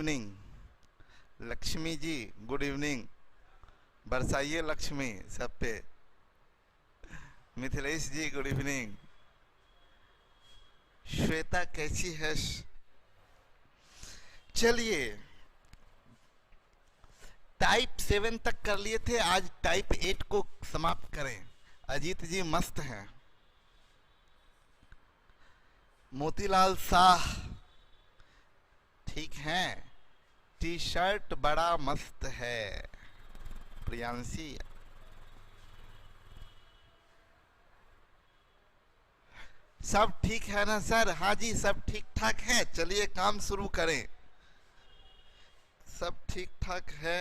Evening. Lakshmi ji good evening, बरसाइए Lakshmi सब पे। मिथिलेश जी good evening. Shweta कैसी है? चलिए, टाइप 7 तक कर लिए थे, आज टाइप 8 को समाप्त करें। अजीत जी मस्त हैं। मोतीलाल शाह ठीक हैं। टी शर्ट बड़ा मस्त है। प्रियांशी सब ठीक है ना सर? हाँ जी सब ठीक ठाक है। चलिए काम शुरू करें। सब ठीक ठाक है,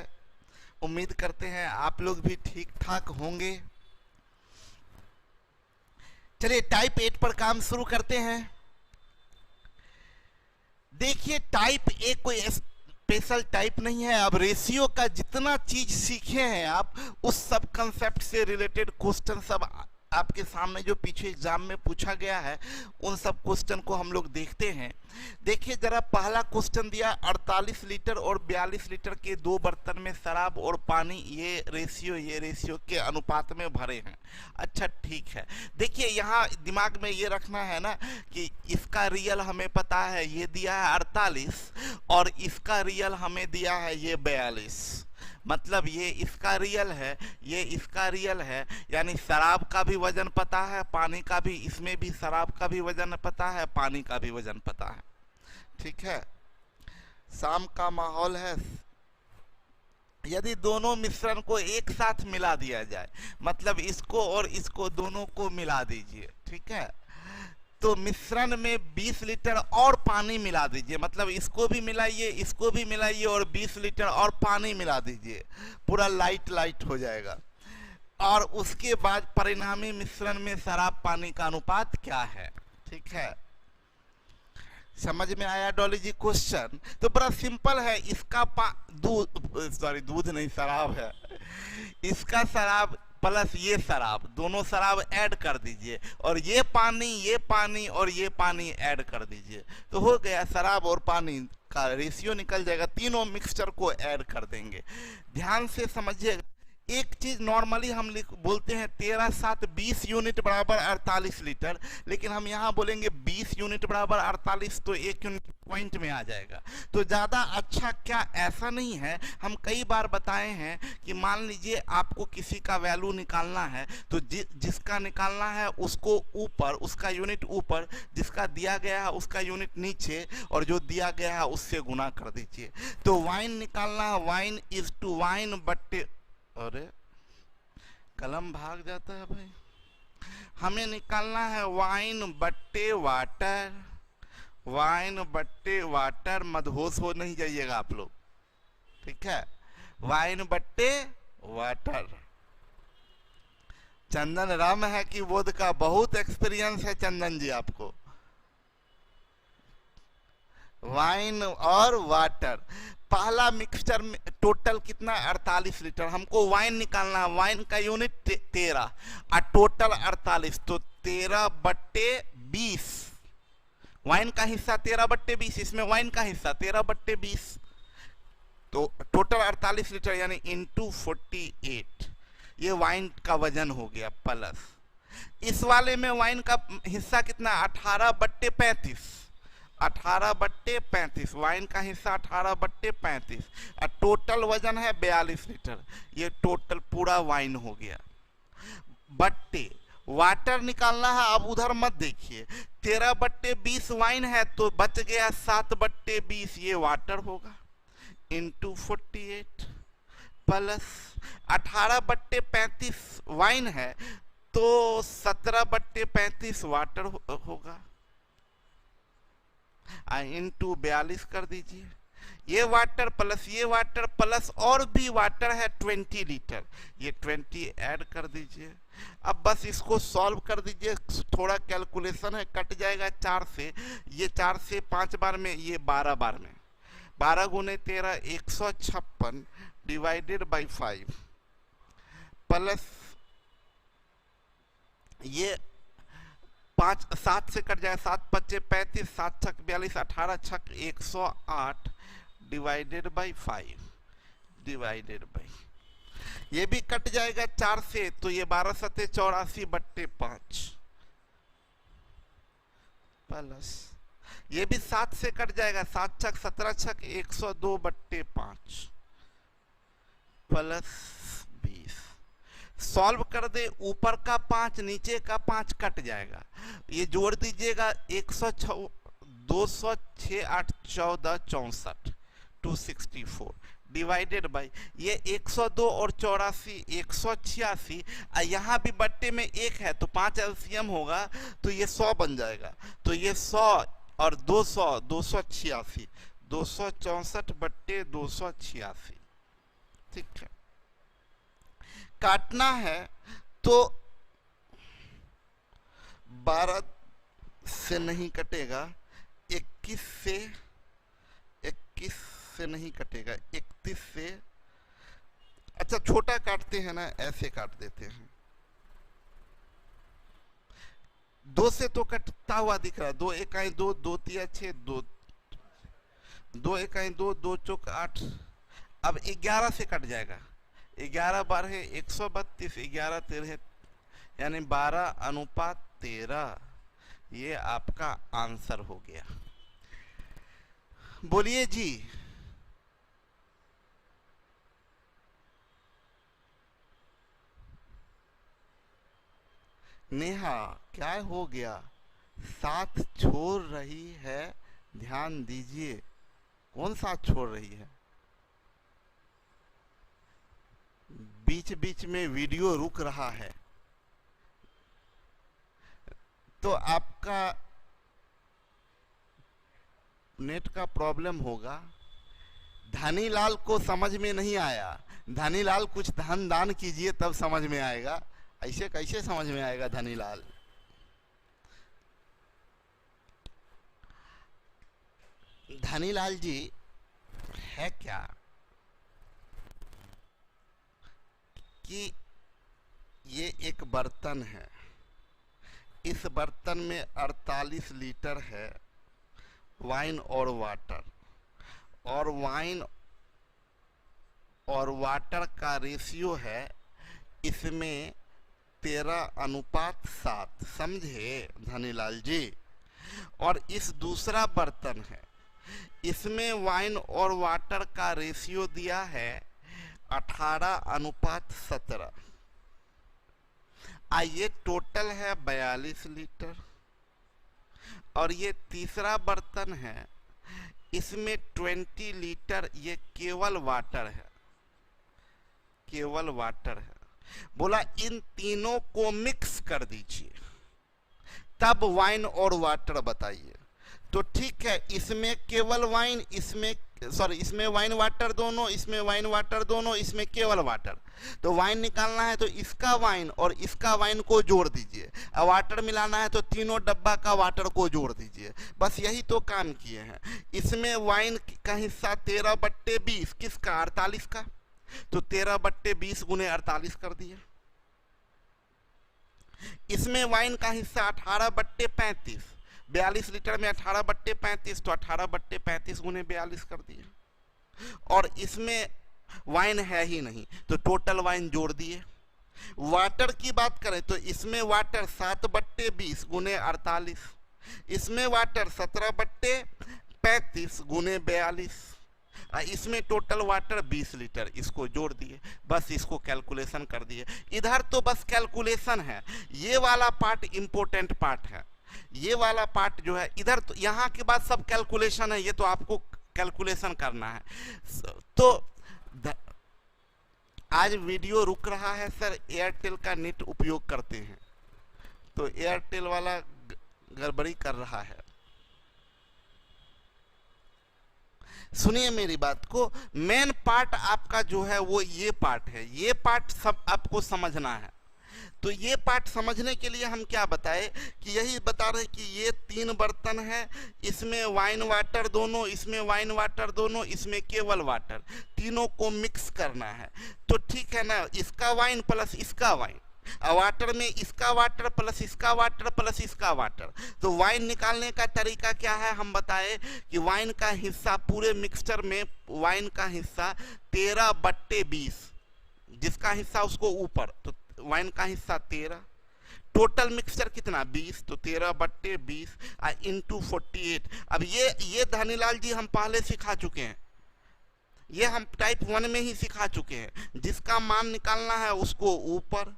उम्मीद करते हैं आप लोग भी ठीक ठाक होंगे। चलिए टाइप 8 पर काम शुरू करते हैं। देखिए टाइप 1 कोई स्पेशल टाइप नहीं है। अब रेशियो का जितना चीज सीखे हैं आप, उस सब कंसेप्ट से रिलेटेड क्वेश्चन सब आपके सामने जो पीछे एग्जाम में पूछा गया है, उन सब क्वेश्चन को हम लोग देखते हैं। देखिए जरा, पहला क्वेश्चन दिया 48 लीटर और 42 लीटर के दो बर्तन में शराब और पानी ये रेशियो के अनुपात में भरे हैं। अच्छा ठीक है। देखिए यहाँ दिमाग में ये रखना है ना कि इसका रियल हमें पता है, ये दिया है 48 और इसका रियल हमें दिया है ये 42। मतलब ये इसका रियल है, ये इसका रियल है, यानी शराब का भी वजन पता है, पानी का भी, इसमें भी शराब का भी वजन पता है, पानी का भी वजन पता है। ठीक है, शाम का माहौल है। यदि दोनों मिश्रण को एक साथ मिला दिया जाए, मतलब इसको और इसको दोनों को मिला दीजिए, ठीक है, तो मिश्रण में 20 लीटर और पानी मिला दीजिए। मतलब इसको भी मिलाइए, इसको भी मिलाइए और 20 लीटर और पानी मिला दीजिए, पूरा लाइट लाइट हो जाएगा। और उसके बाद परिणामी मिश्रण में शराब पानी का अनुपात क्या है। ठीक है, समझ में आया डॉली जी क्वेश्चन? तो बड़ा सिंपल है। इसका दूध नहीं, शराब है। इसका शराब प्लस ये शराब, दोनों शराब ऐड कर दीजिए और ये पानी और ये पानी ऐड कर दीजिए, तो हो गया शराब और पानी का रेशियो निकल जाएगा। तीनों मिक्सचर को ऐड कर देंगे। ध्यान से समझिएगा, एक चीज नॉर्मली हम बोलते हैं 13 7 20 यूनिट बराबर 48 लीटर, लेकिन हम यहाँ बोलेंगे 20 यूनिट बराबर 48, तो 1 यूनिट पॉइंट में आ जाएगा। तो ज़्यादा अच्छा क्या ऐसा नहीं है। हम कई बार बताए हैं कि मान लीजिए आपको किसी का वैल्यू निकालना है, तो जिसका निकालना है उसको ऊपर, उसका यूनिट ऊपर, जिसका दिया गया है उसका यूनिट नीचे, और जो दिया गया है उससे गुना कर दीजिए। तो वाइन निकालना है, वाइन इज टू वाइन बट्टे, अरे कलम भाग जाता है भाई। हमें निकालना है वाइन बट्टे वाटर, वाइन बट्टे वाटर, मदहोश हो नहीं जाइएगा आप लोग, ठीक है। वाइन बट्टे वाटर। चंदन राम है कि बोध का बहुत एक्सपीरियंस है चंदन जी आपको। वाइन और वाटर, पहला मिक्सचर में टोटल कितना 48 लीटर, हमको वाइन निकालना है। वाइन का यूनिट 13 और टोटल 48, तो 13/20। वाइन का हिस्सा 13/20, इसमें वाइन का हिस्सा 13/20, तो टोटल 48 लीटर यानी इंटू 48, ये वाइन का वजन हो गया। प्लस इस वाले में वाइन का हिस्सा कितना 18/35, 18/35, वाइन का हिस्सा 18/35 और टोटल वजन है 42 लीटर, ये टोटल पूरा वाइन हो गया। बट्टे वाटर निकालना है। अब उधर मत देखिए, 13/20 वाइन है तो बच गया 7/20, ये वाटर होगा, इंटू 48, प्लस 18/35 वाइन है तो 17/35 वाटर होगा, इंटू 42 कर दीजिए। ये वाटर प्लस और भी वाटर है 20 लीटर, ये 20 ऐड कर दीजिए। अब बस इसको सॉल्व कर दीजिए, थोड़ा कैलकुलेशन है, कट जाएगा 4 से, ये 4 से 5 बार में, ये 12 बार में, 12 गुने 13 156 डिवाइडेड बाई 5, प्लस ये 5 7 से कट जाएगा, 7 × 5 = 35, 7 × 6 = 42, 18 × 6 = 108 डिवाइडेड बाई 5 डिवाइडेड बाई, ये भी कट जाएगा 4 से, तो ये 12 सते 84 बट्टे 5 प्लस ये भी 7 से कट जाएगा, 7 छक 17 छक 102 बट्टे 5 प्लस 20। सॉल्व कर दे, ऊपर का 5 नीचे का 5 कट जाएगा, ये जोड़ दीजिएगा 106 206 8 14 64 264 डिवाइडेड बाई ये 102 और 84 186, यहाँ भी बट्टे में 1 है तो 5 एलसीएम होगा तो ये 100 बन जाएगा, तो ये 100 और 200 286 264 बट्टे 286। ठीक है, काटना है तो 12 से नहीं कटेगा, 21 से नहीं कटेगा, 31 से, अच्छा छोटा काटते हैं ना, ऐसे काट देते हैं, 2 से तो कटता हुआ दिख रहा है, 2 इकाई 2 2 तिया 6 2 2 इकाई 2 2 चौक 8, अब 11 से कट जाएगा, 11 12 132 11 13 यानी 12:13, ये आपका आंसर हो गया। बोलिए जी। नेहा क्या हो गया, साथ छोड़ रही है, ध्यान दीजिए। कौन साथ छोड़ रही है? बीच बीच में वीडियो रुक रहा है, तो आपका नेट का प्रॉब्लम होगा। धनीलाल को समझ में नहीं आया, धनीलाल कुछ धन दान कीजिए तब समझ में आएगा, ऐसे कैसे समझ में आएगा धनीलाल। धनीलाल जी है क्या कि ये एक बर्तन है, इस बर्तन में 48 लीटर है वाइन और वाटर, और वाइन और वाटर का रेशियो है इसमें 13:7, समझे धनीलाल जी। और इस दूसरा बर्तन है, इसमें वाइन और वाटर का रेशियो दिया है 18:17। आइए टोटल है 42 लीटर, और ये तीसरा बर्तन है, इसमें 20 लीटर, ये केवल वाटर है, केवल वाटर है। बोला इन तीनों को मिक्स कर दीजिए तब वाइन और वाटर बताइए। तो ठीक है, इसमें केवल वाइन, इसमें वाइन वाटर दोनों, इसमें वाइन वाटर दोनों, इसमें केवल वाटर। तो वाइन निकालना है तो इसका वाइन और इसका वाइन को जोड़ दीजिए, और वाटर मिलाना है तो तीनों डब्बा का वाटर को जोड़ दीजिए। बस यही तो काम किए हैं। इसमें वाइन का हिस्सा 13/20, किसका? 48 का, तो 13/20 गुने 48 कर दिए। इसमें वाइन का हिस्सा 18/35, 42 लीटर में 18/35, तो 18/35 गुने 42 कर दिए। और इसमें वाइन है ही नहीं तो टोटल वाइन जोड़ दिए। वाटर की बात करें तो इसमें वाटर 7/20 गुने 48, इसमें वाटर 17/35 गुने 42, इसमें टोटल वाटर 20 लीटर, इसको जोड़ दिए, बस इसको कैलकुलेशन कर दिए। इधर तो बस कैलकुलेशन है, ये वाला पार्ट इंपॉर्टेंट पार्ट है, ये वाला पार्ट जो है इधर, तो यहाँ के बाद सब कैलकुलेशन है, ये तो आपको कैलकुलेशन करना है। तो आज वीडियो रुक रहा है सर, एयरटेल का नेट उपयोग करते हैं तो एयरटेल वाला गड़बड़ी कर रहा है। सुनिए मेरी बात को, मेन पार्ट आपका जो है वो ये पार्ट है, ये पार्ट सब आपको समझना है। तो ये पार्ट समझने के लिए हम क्या बताए कि यही बता रहे कि ये 3 बर्तन है, इसमें वाइन वाटर दोनों, इसमें वाइन वाटर दोनों, इसमें केवल वाटर, तीनों को मिक्स करना है। तो ठीक है ना, इसका वाइन प्लस इसका वाइन, वाटर में इसका वाटर प्लस इसका वाटर प्लस इसका वाटर। तो वाइन निकालने का तरीका क्या है, हम बताए कि वाइन का हिस्सा पूरे मिक्सचर में वाइन का हिस्सा 13/20, जिसका हिस्सा उसको ऊपर, तो वाइन का हिस्सा 13, टोटल मिक्सचर कितना 20, तो 13/20 इंटू 48। अब ये धनीलाल जी हम पहले सिखा चुके हैं, ये हम टाइप 1 में ही सिखा चुके हैं। जिसका मान निकालना है उसको ऊपर,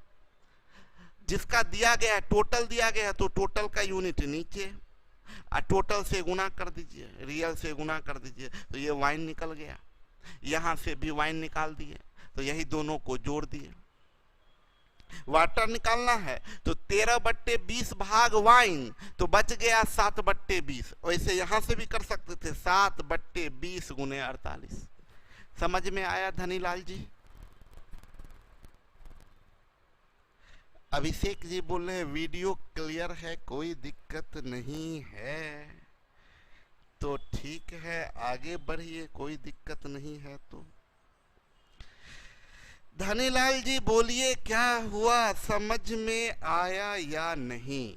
जिसका दिया गया है टोटल दिया गया है तो टोटल का यूनिट नीचे, और टोटल से गुना कर दीजिए, रियल से गुना कर दीजिए, तो ये वाइन निकल गया। यहां से भी वाइन निकाल दिए, तो यही दोनों को जोड़ दिए। वाटर निकालना है तो 13/20 भाग वाइन, तो बच गया 7/20। वैसे यहां से भी कर सकते थे 7/20 गुने 48। समझ में आया धनीलाल जी? अभिषेक जी बोल रहे हैं वीडियो क्लियर है, कोई दिक्कत नहीं है, तो ठीक है आगे बढ़िए, कोई दिक्कत नहीं है। तो धनीलाल जी बोलिए क्या हुआ, समझ में आया या नहीं?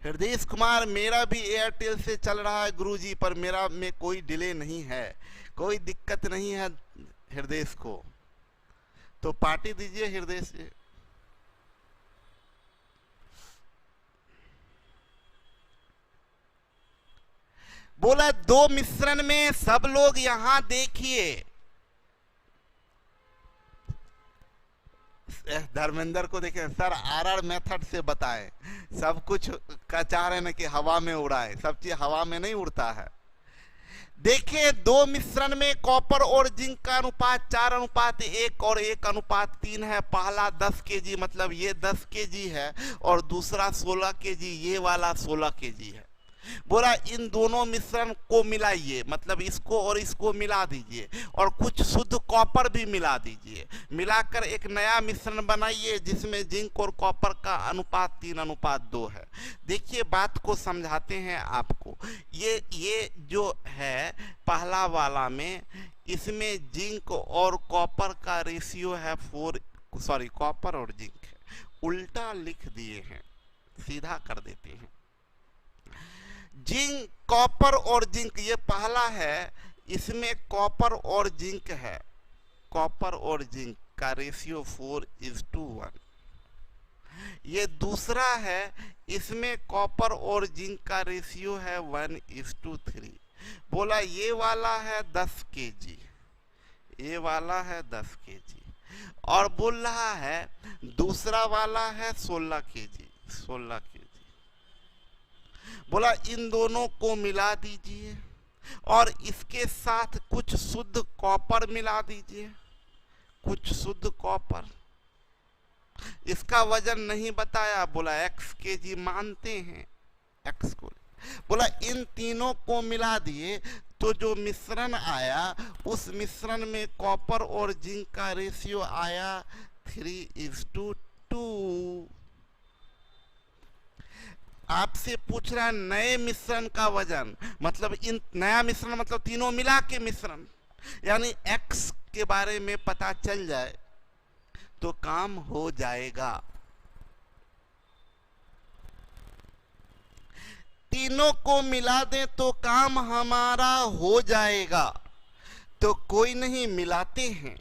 हृदय कुमार मेरा भी एयरटेल से चल रहा है गुरुजी, पर मेरा में कोई डिले नहीं है, कोई दिक्कत नहीं है हृदय को, तो पार्टी दीजिए हृदय से। बोला दो मिश्रण में सब लोग यहां देखिए, धर्मेंद्र को देखें सर, आरआर मेथड से बताएं, सब कुछ का चाह रहे हैं कि हवा में उड़ाए, सब चीज हवा में नहीं उड़ता है। देखिए दो मिश्रण में कॉपर और जिंक का अनुपात 4:1 और 1:3 है। पहला 10 kg, मतलब ये 10 kg है, और दूसरा 16 kg, ये वाला 16 kg है। बोला इन दोनों मिश्रण को मिलाइए, मतलब इसको और इसको मिला दीजिए, और कुछ शुद्ध कॉपर भी मिला दीजिए, मिलाकर एक नया मिश्रण बनाइए जिसमें जिंक और कॉपर का अनुपात 3:2 है। देखिए बात को समझाते हैं आपको। ये जो है पहला वाला में, इसमें जिंक और कॉपर का रेशियो है 4, सॉरी कॉपर और जिंक है, उल्टा लिख दिए हैं, सीधा कर देते हैं। जिंक, कॉपर और जिंक, ये पहला है, इसमें कॉपर और जिंक है, कॉपर और जिंक का रेशियो 4:1। ये दूसरा है, इसमें कॉपर और जिंक का रेशियो है 1:3। बोला ये वाला है 10 kg, ये वाला है 10 kg, और बोल रहा है दूसरा वाला है 16 kg, 16 kg। बोला इन दोनों को मिला दीजिए और इसके साथ कुछ शुद्ध कॉपर मिला दीजिए, कुछ शुद्ध कॉपर। इसका वजन नहीं बताया, बोला x kg मानते हैं, x को। बोला इन तीनों को मिला दिए तो जो मिश्रण आया उस मिश्रण में कॉपर और जिंक का रेशियो आया 3:2। आपसे पूछ रहा है नए मिश्रण का वजन, मतलब इन नया मिश्रण मतलब तीनों मिला के मिश्रण, यानी x के बारे में पता चल जाए तो काम हो जाएगा। तीनों को मिला दें तो काम हमारा हो जाएगा। तो कोई नहीं, मिलाते हैं।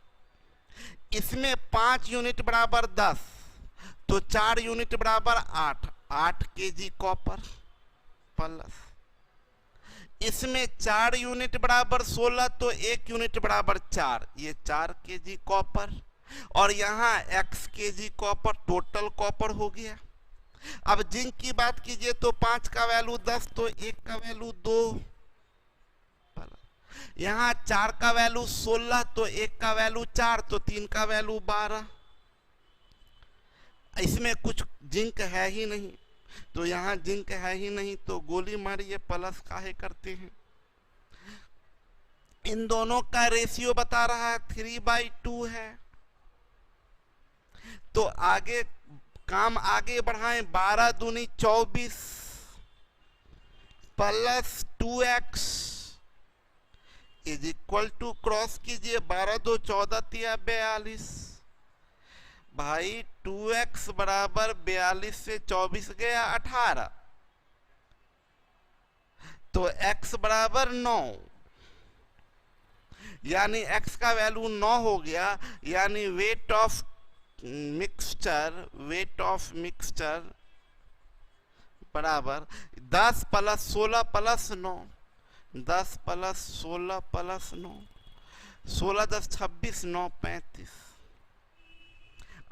इसमें 5 यूनिट बराबर 10, तो 4 यूनिट बराबर 8, 8 kg कॉपर प्लस, इसमें 4 यूनिट बराबर 16, तो 1 यूनिट बराबर 4, ये 4 kg कॉपर, और यहाँ x kg copper, total copper हो गया। अब जिंक की बात कीजिए तो 5 का वैल्यू 10, तो 1 का वैल्यू 2, यहाँ 4 का वैल्यू 16, तो 1 का वैल्यू 4, तो 3 का वैल्यू 12। इसमें कुछ जिंक है ही नहीं, तो यहाँ जिंक है ही नहीं, तो गोली मारिए, प्लस काहे करते हैं। इन दोनों का रेशियो बता रहा है 3/2 है। तो आगे काम आगे बढ़ाएं, 12 दूनी 24 plus 2x is equal to, cross कीजिए, 12 2 14 तिया 42। भाई 2x बराबर 42 से 24 गया 18, तो x बराबर 9, यानी x का वैल्यू 9 हो गया। यानी वेट ऑफ मिक्सचर बराबर 10 plus 16 plus 9, 10 plus 16 plus 9, 16 10 26, 9 35।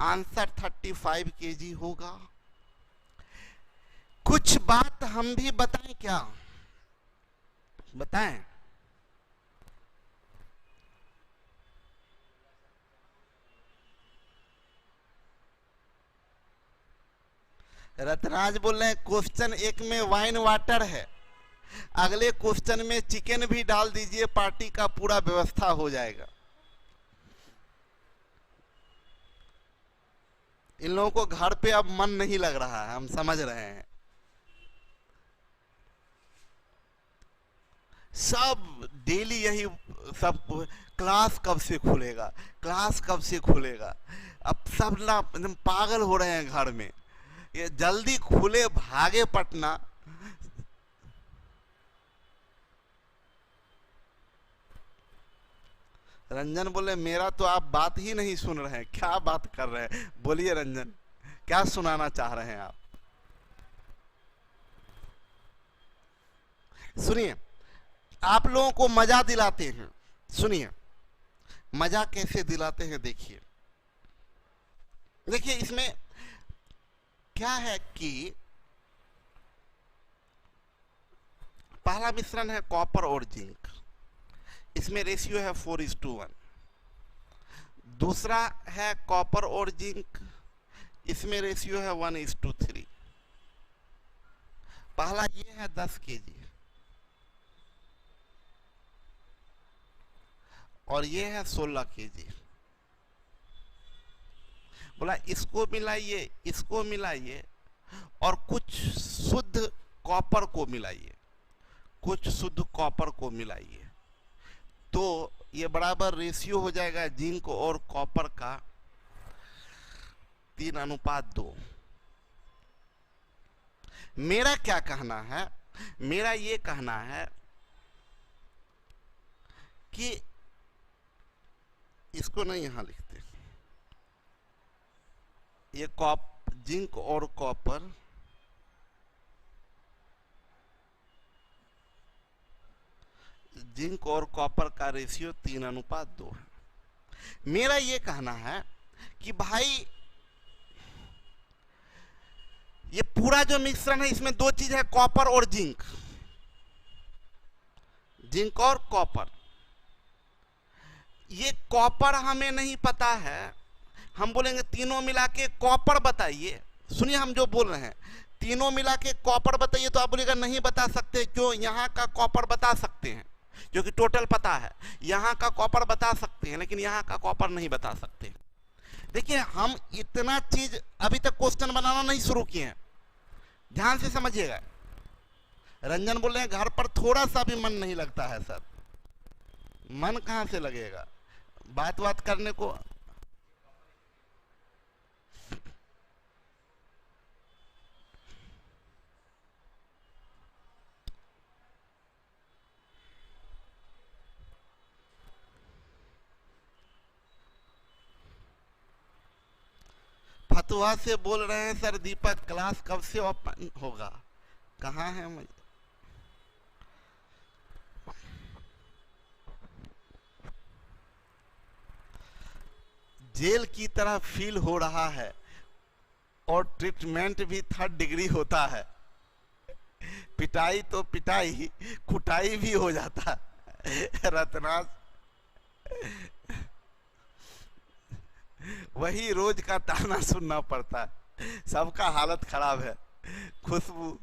Answer 35 KG होगा। कुछ बात हम भी बताएं क्या? बताएं। रतराज बोल रहे हैं क्वेश्चन 1 में वाइन वाटर है, अगले क्वेश्चन में चिकन भी डाल दीजिए, पार्टी का पूरा व्यवस्था हो जाएगा। इन लोगों को घर पे अब मन नहीं लग रहा है, हम समझ रहे हैं। सब डेली यही सब, क्लास कब से खुलेगा, क्लास कब से खुलेगा। अब सब ना एकदम पागल हो रहे हैं घर में, ये जल्दी खुले, भागे पटना। रंजन बोले मेरा तो आप बात ही नहीं सुन रहे हैं, क्या बात कर रहे हैं? बोलिए रंजन, क्या सुनाना चाह रहे हैं आप? सुनिए, आप लोगों को मजा दिलाते हैं। सुनिए मजा कैसे दिलाते हैं, देखिए। देखिए इसमें क्या है कि पहला मिश्रण है कॉपर और जिंक, इसमें रेशियो है 4:1। दूसरा है कॉपर और जिंक, इसमें रेशियो है 1:3। पहला ये है 10 केजी और ये है 16 केजी। बोला इसको मिलाइए, इसको मिलाइए और कुछ शुद्ध कॉपर को मिलाइए, कुछ शुद्ध कॉपर को मिलाइए, तो ये बराबर रेशियो हो जाएगा जिंक और कॉपर का 3:2। मेरा क्या कहना है, मेरा ये कहना है कि इसको नहीं यहां लिखते, ये जिंक और कॉपर जिंक और कॉपर का रेशियो 3:2 है। मेरा ये कहना है कि भाई ये पूरा जो मिश्रण है इसमें दो चीज है, कॉपर और जिंक, जिंक और कॉपर। ये कॉपर हमें नहीं पता है, हम बोलेंगे तीनों मिला के कॉपर बताइए। सुनिए हम जो बोल रहे हैं, तीनों मिला के कॉपर बताइए, तो आप बोलेगा नहीं बता सकते। क्यों? यहाँ का कॉपर बता सकते हैं क्योंकि टोटल पता है, यहाँ का कॉपर बता सकते हैं लेकिन यहाँ का कॉपर नहीं बता सकते। देखिए हम इतना चीज अभी तक क्वेश्चन बनाना नहीं शुरू किए हैं, ध्यान से समझिएगा। रंजन बोल रहे हैं घर पर थोड़ा सा भी मन नहीं लगता है सर। मन कहाँ से लगेगा बात करने को? फतुहा से बोल रहे हैं सर दीपक क्लास कब से ओपन होगा? कहाँ है मुझे? जेल की तरह फील हो रहा है और ट्रीटमेंट भी 3rd डिग्री होता है। पिटाई तो पिटाई, कुटाई भी हो जाता है। रत्नाज वही रोज का ताना सुनना पड़ता है, सबका हालत खराब है। खुशबू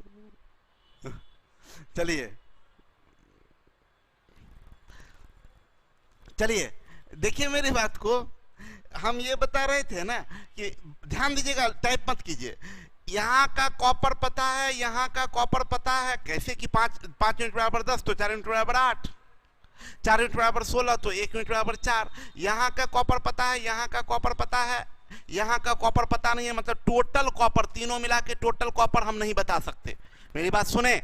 चलिए चलिए देखिए मेरी बात को, हम ये बता रहे थे ना कि ध्यान दीजिएगा, टाइप मत कीजिए। यहाँ का कॉपर पता है, यहाँ का कॉपर पता है, कैसे कि 5 यूनिट बराबर 10 तो 4 यूनिट बराबर 8। 4 यूनिट बराबर 16 तो 1 यूनिट बराबर 4। यहाँ का कॉपर पता है, यहाँ का कॉपर पता है, यहाँ का कॉपर पता नहीं है, मतलब टोटल कॉपर तीनों मिला के टोटल कॉपर हम नहीं बता सकते। मेरी बात सुने,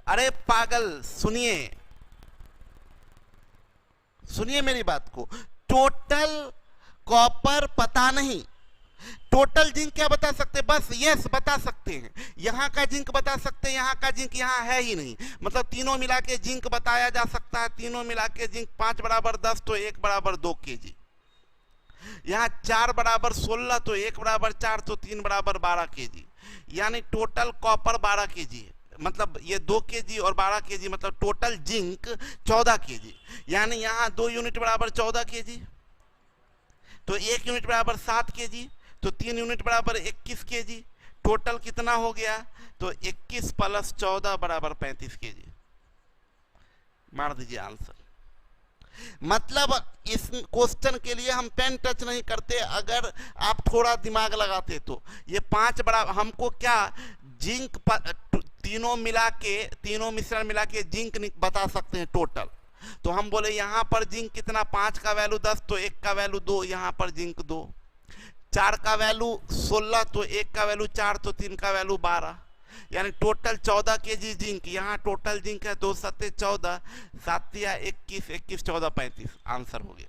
अरे पागल सुनिए, सुनिए मेरी बात को, टोटल कॉपर पता नहीं, टोटल जिंक क्या बता सकते, बस यस बता सकते हैं, यहाँ का जिंक बता सकते हैं, यहाँ का जिंक यहाँ है ही नहीं, मतलब तीनों मिला के जिंक बताया जा सकता है, तीनों मिला के जिंक 5 बराबर 10 तो 1 बराबर 2 kg, यहाँ 4 बराबर 16 तो 1 बराबर 4 तो 3 बराबर 12 kg, यानी टोटल कॉपर 12 kg है, मतलब ये 2 kg और 12 kg, मतलब टोटल जिंक 14 kg, यानी यहाँ 2 यूनिट बराबर 14 kg, तो 1 यूनिट बराबर 7 kg, तो 3 यूनिट बराबर 21 kg, टोटल कितना हो गया, तो 21 प्लस 14 बराबर 35 kg। मार दीजिए आंसर। मतलब इस क्वेश्चन के लिए हम पेन टच नहीं करते, अगर आप थोड़ा दिमाग लगाते तो ये 5 बराबर, हमको क्या जिंक तीनों मिला के, तीनों मिश्रण मिला के जिंक बता सकते हैं टोटल, तो हम बोले यहाँ पर जिंक कितना, 5 का वैल्यू 10 तो 1 का वैल्यू 2, यहाँ पर जिंक 2, 4 का वैल्यू 16 तो 1 का वैल्यू 4 तो 3 का वैल्यू 12, यानी टोटल 14 kg जिंक, यहाँ टोटल जिंक है 2 7 14, 7 या 21, 21 14 35, आंसर हो गया।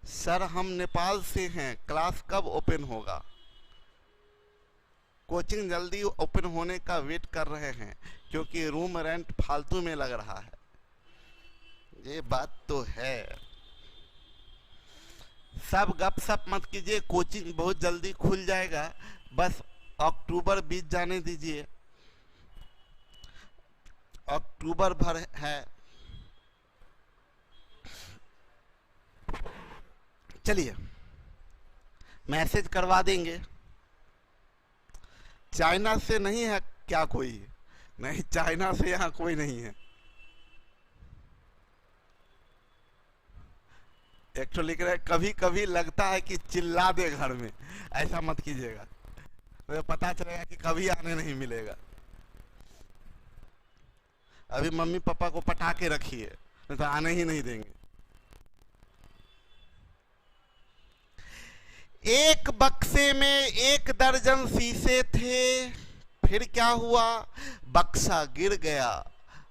सर हम नेपाल से हैं, क्लास कब ओपन होगा? कोचिंग जल्दी ओपन होने का वेट कर रहे हैं क्योंकि रूम रेंट फालतू में लग रहा है, ये बात तो है। सब गपशप मत कीजिए, कोचिंग बहुत जल्दी खुल जाएगा, बस अक्टूबर बीत जाने दीजिए, अक्टूबर भर है। चलिए मैसेज करवा देंगे। चाइना से नहीं है क्या कोई? नहीं, चाइना से यहाँ कोई नहीं है। एक तो लिख रहे कभी कभी लगता है कि चिल्ला दे घर में, ऐसा मत कीजिएगा, तो पता चलेगा कि कभी आने नहीं मिलेगा। अभी मम्मी पापा को पटा के रखिए, नहीं तो आने ही नहीं देंगे। एक बक्से में 1 दर्जन शीशे थे, फिर क्या हुआ? बक्सा गिर गया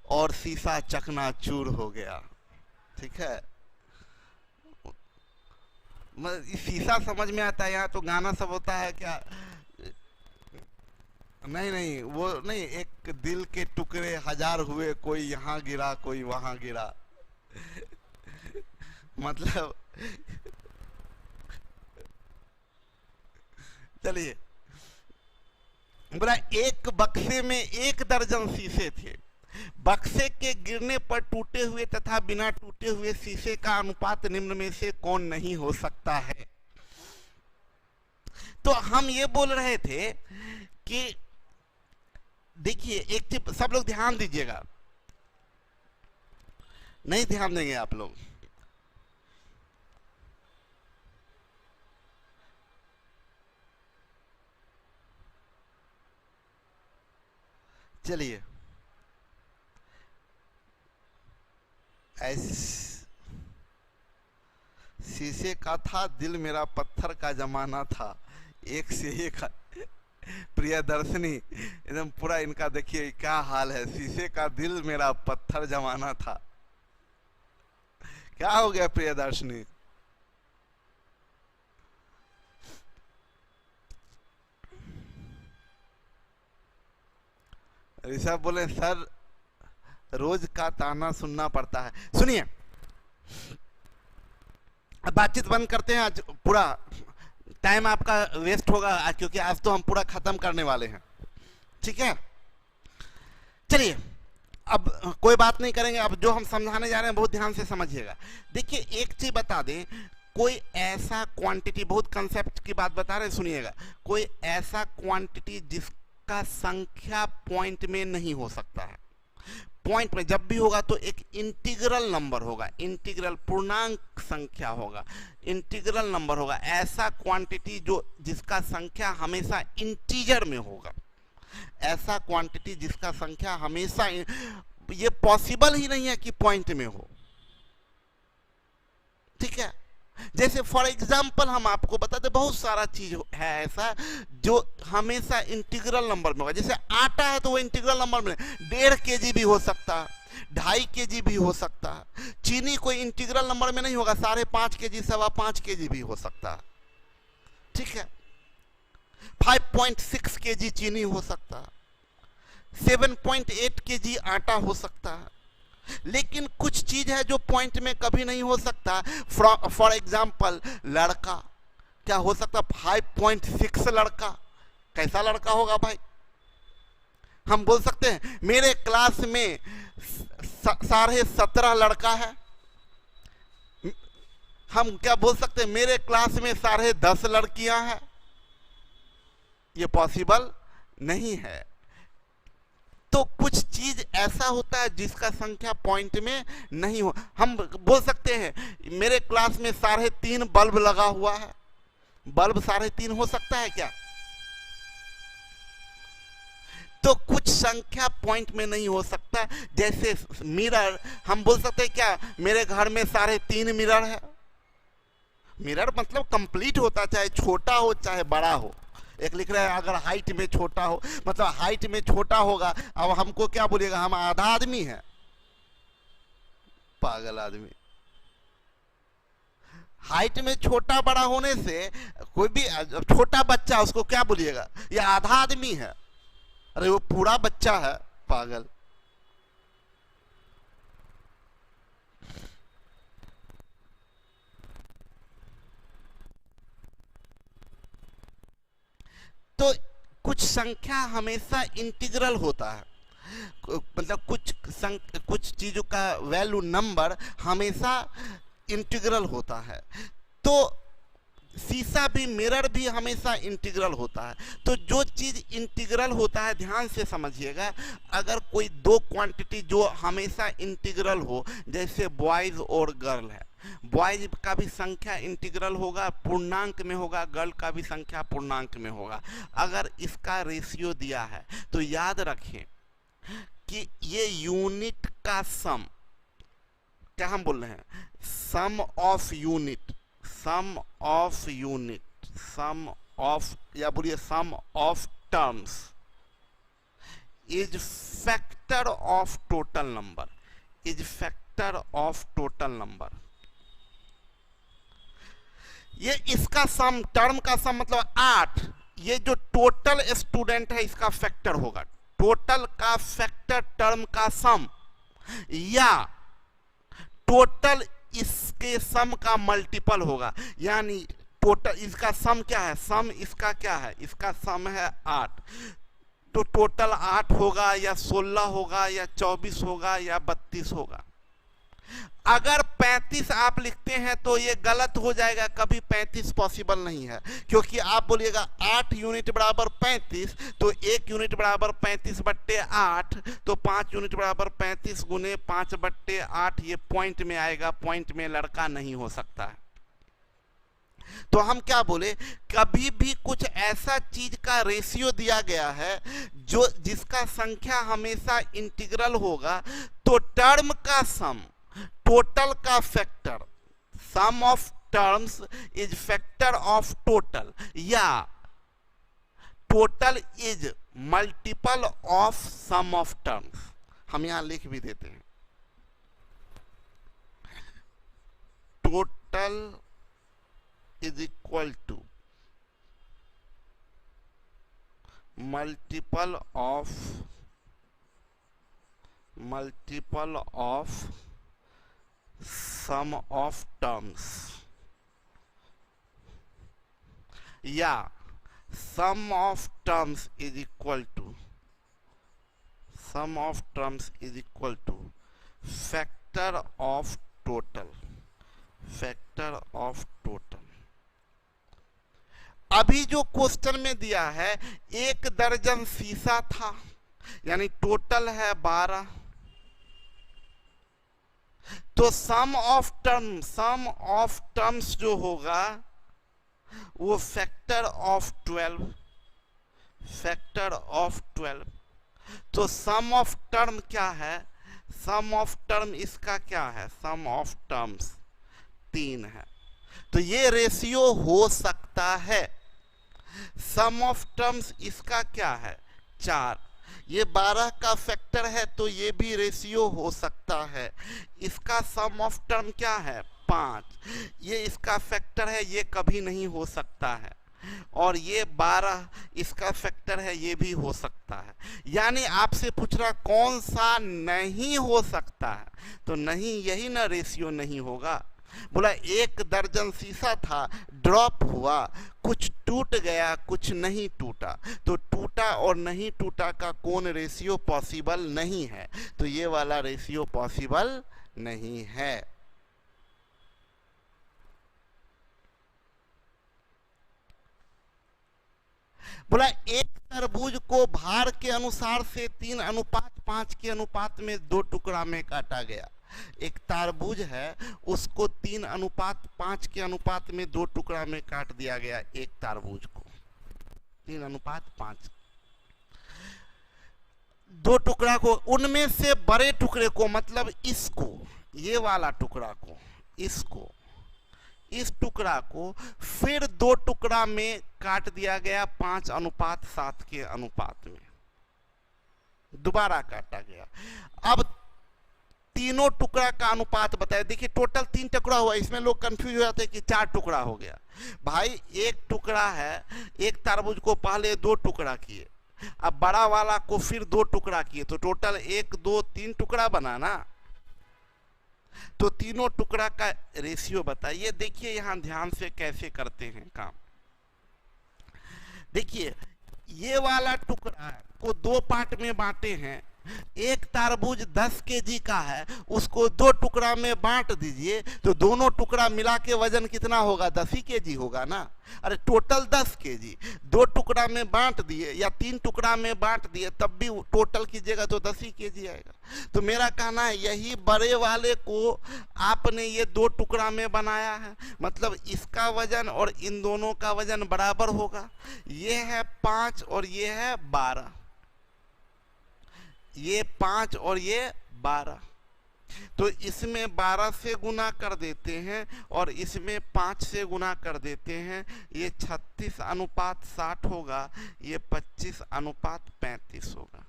और शीशा चकनाचूर हो गया। ठीक है, शीशा समझ में आता है, यहाँ तो गाना सब होता है क्या? नहीं नहीं, वो नहीं, एक दिल के टुकड़े 1000 हुए, कोई यहाँ गिरा कोई वहां गिरा। मतलब चलिए, बोला एक बक्से में 1 दर्जन शीशे थे, बक्से के गिरने पर टूटे हुए तथा बिना टूटे हुए शीशे का अनुपात निम्न में से कौन नहीं हो सकता है? तो हम ये बोल रहे थे कि देखिए एक चीज सब लोग ध्यान दीजिएगा, नहीं ध्यान देंगे आप लोग। चलिए शीशे का था दिल मेरा पत्थर का जमाना था, एक से एक प्रियदर्शनी, एकदम पूरा इनका देखिए क्या हाल है। शीशे का दिल मेरा पत्थर जमाना था, क्या हो गया प्रियदर्शनी? ऋषभ बोले सर रोज का ताना सुनना पड़ता है। सुनिए, अब बातचीत बंद करते हैं, आज पूरा टाइम आपका वेस्ट होगा क्योंकि आज तो हम पूरा खत्म करने वाले हैं। ठीक है, चलिए अब कोई बात नहीं करेंगे, अब जो हम समझाने जा रहे हैं बहुत ध्यान से समझिएगा। देखिए एक चीज बता दें, कोई ऐसा क्वांटिटी, बहुत कंसेप्ट की बात बता रहे हैं, सुनिएगा, कोई ऐसा क्वांटिटी जिसका संख्या पॉइंट में नहीं हो सकता है। पॉइंट में जब भी होगा तो एक इंटीग्रल नंबर होगा, इंटीग्रल पूर्णांक संख्या होगा, इंटीग्रल नंबर होगा। ऐसा क्वांटिटी जो जिसका संख्या हमेशा इंटीजर में होगा, ऐसा क्वांटिटी जिसका संख्या हमेशा, ये पॉसिबल ही नहीं है कि पॉइंट में हो, ठीक है। जैसे फॉर एग्जाम्पल हम आपको बताते, बहुत सारा चीज है ऐसा जो हमेशा इंटीग्रल नंबर में होगा। जैसे आटा है तो वो इंटीग्रल नंबर में 1.5 kg भी हो सकता है, 2.5 kg भी हो सकता है। चीनी कोई इंटीग्रल नंबर में नहीं होगा, 5.5 kg 5.25 kg भी हो सकता है, ठीक है। 5.6 kg चीनी हो सकता है, 7.8 kg आटा हो सकता है। लेकिन कुछ चीज है जो पॉइंट में कभी नहीं हो सकता। फॉर एग्जाम्पल लड़का, क्या हो सकता 5.6 लड़का? कैसा लड़का होगा भाई? हम बोल सकते हैं मेरे क्लास में 17.5 लड़का है। हम क्या बोल सकते हैं मेरे क्लास में 10.5 लड़कियां हैं? ये पॉसिबल नहीं है। तो कुछ चीज ऐसा होता है जिसका संख्या पॉइंट में नहीं हो। हम बोल सकते हैं मेरे क्लास में 3.5 बल्ब लगा हुआ है। बल्ब 3.5 हो सकता है क्या? तो कुछ संख्या पॉइंट में नहीं हो सकता। जैसे मिरर, हम बोल सकते हैं क्या मेरे घर में 3.5 मिरर है? मिरर मतलब कंप्लीट होता, चाहे छोटा हो चाहे बड़ा हो। एक लिख रहा है अगर हाइट में छोटा हो, मतलब हाइट में छोटा होगा। अब हमको क्या बोलिएगा, हम आधा आदमी है, पागल आदमी। हाइट में छोटा बड़ा होने से कोई भी छोटा बच्चा उसको क्या बोलिएगा, ये आधा आदमी है। अरे वो पूरा बच्चा है, पागल। तो कुछ संख्या हमेशा इंटीग्रल होता है, मतलब कुछ चीजों का वैल्यू नंबर हमेशा इंटीग्रल होता है। तो शीशा भी, मिरर भी हमेशा इंटीग्रल होता है। तो जो चीज इंटीग्रल होता है, ध्यान से समझिएगा, अगर कोई दो क्वांटिटी जो हमेशा इंटीग्रल हो, जैसे बॉयज और गर्ल है, बॉयज का भी संख्या इंटीग्रल होगा, पूर्णांक में होगा, गर्ल का भी संख्या पूर्णांक में होगा। अगर इसका रेशियो दिया है तो याद रखें कि ये यूनिट का सम, क्या हम बोल रहे हैं, sum of unit, sum of unit, sum of, या बोलिए sum of terms is factor of total number, is factor of total number. ये इसका सम, टर्म का सम मतलब 8, ये जो टोटल स्टूडेंट है इसका फैक्टर होगा, टोटल का फैक्टर टर्म का सम, या टोटल इसके सम का मल्टीपल होगा। यानी टोटल इसका सम क्या है, सम इसका क्या है, इसका सम है 8, तो टोटल 8 होगा या 16 होगा या 24 होगा या 32 होगा। अगर 35 आप लिखते हैं तो ये गलत हो जाएगा, कभी 35 पॉसिबल नहीं है, क्योंकि आप बोलिएगा 8 यूनिट बराबर 35, तो 1 यूनिट बराबर 35/8, तो 5 यूनिट बराबर 35 गुने 5/8, ये पॉइंट में आएगा, पॉइंट में लड़का नहीं हो सकता है। तो हम क्या बोले, कभी भी कुछ ऐसा चीज का रेशियो दिया गया है जो जिसका संख्या हमेशा इंटीग्रल होगा, तो टर्म का सम, टोटल का factor, sum of terms is factor of total, या total is multiple of sum of terms. हम यहां लिख भी देते हैं, total is equal to multiple of sum of terms, या sum of terms is equal to factor of total, factor of total। अभी जो क्वेश्चन में दिया है 1 दर्जन शीशा था, यानी टोटल है 12, तो सम ऑफ टर्म्स जो होगा वो फैक्टर ऑफ 12, फैक्टर ऑफ 12। तो सम ऑफ टर्म क्या है? सम ऑफ टर्म इसका क्या है? सम ऑफ टर्म्स 3 है, तो ये रेशियो हो सकता है। सम ऑफ टर्म्स इसका क्या है? 4। ये 12 का फैक्टर है, तो ये भी रेशियो हो सकता है। इसका सम ऑफ टर्म क्या है? 5। ये इसका फैक्टर है, ये कभी नहीं हो सकता है। और ये 12 इसका फैक्टर है, ये भी हो सकता है। यानी आपसे पूछ रहा कौन सा नहीं हो सकता है, तो नहीं, यही ना रेशियो नहीं होगा। बोला 1 दर्जन शीशा था, ड्रॉप हुआ, कुछ टूट गया, कुछ नहीं टूटा, तो टूटा और नहीं टूटा का कौन रेशियो पॉसिबल नहीं है, तो ये वाला रेशियो पॉसिबल नहीं है। बोला एक तरबूज को भार के अनुसार से 3:5 के अनुपात में 2 टुकड़ा में काटा गया। एक तरबूज है, उसको 3:5 के अनुपात में 2 टुकड़ा में काट दिया गया। एक तरबूज को 3:5, 2 टुकड़ा को, उनमें से बड़े टुकड़े को, मतलब इसको, ये वाला टुकड़ा को, इसको, इस टुकड़ा को फिर 2 टुकड़ा में काट दिया गया 5:7 के अनुपात में, दोबारा काटा गया। अब तीनों टुकड़ा का अनुपात बताया। देखिए टोटल 3 टुकड़ा हुआ, इसमें लोग कंफ्यूज हो जाते हैं कि 4 टुकड़ा हो गया। भाई एक टुकड़ा है, एक तरबूज को पहले 2 टुकड़ा किए, अब बड़ा वाला को फिर 2 टुकड़ा किए, तो टोटल 1, 2, 3 टुकड़ा बना ना। तो तीनों टुकड़ा का रेशियो बताइए। देखिए यहां ध्यान से कैसे करते हैं काम। देखिए ये वाला टुकड़ा को 2 पार्ट में बांटे हैं। एक तरबूज 10 केजी का है, उसको 2 टुकड़ा में बांट दीजिए, तो दोनों टुकड़ा मिला के वजन कितना होगा? 10 ही केजी होगा ना। अरे टोटल 10 केजी, 2 टुकड़ा में बांट दिए या 3 टुकड़ा में बांट दिए, तब भी टोटल कीजिएगा तो 10 ही केजी आएगा। तो मेरा कहना है यही बड़े वाले को आपने ये 2 टुकड़ा में बनाया है, मतलब इसका वजन और इन दोनों का वजन बराबर होगा। ये है 5 और ये है 12, ये 5 और ये 12, तो इसमें 12 से गुना कर देते हैं और इसमें 5 से गुना कर देते हैं। ये 36:60 होगा, ये 25:35 होगा।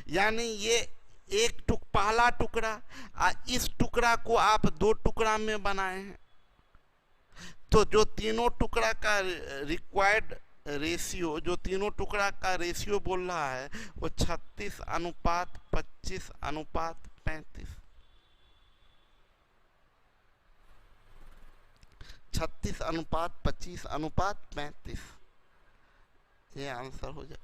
यानी ये एक पहला टुकड़ा, इस टुकड़ा को आप 2 टुकड़ा में बनाए हैं, तो जो तीनों टुकड़ा का रिक्वायर्ड रेशियो, जो तीनों टुकड़ा का रेशियो बोल रहा है, वो 36:25:35, 36:25:35, ये आंसर हो जाए।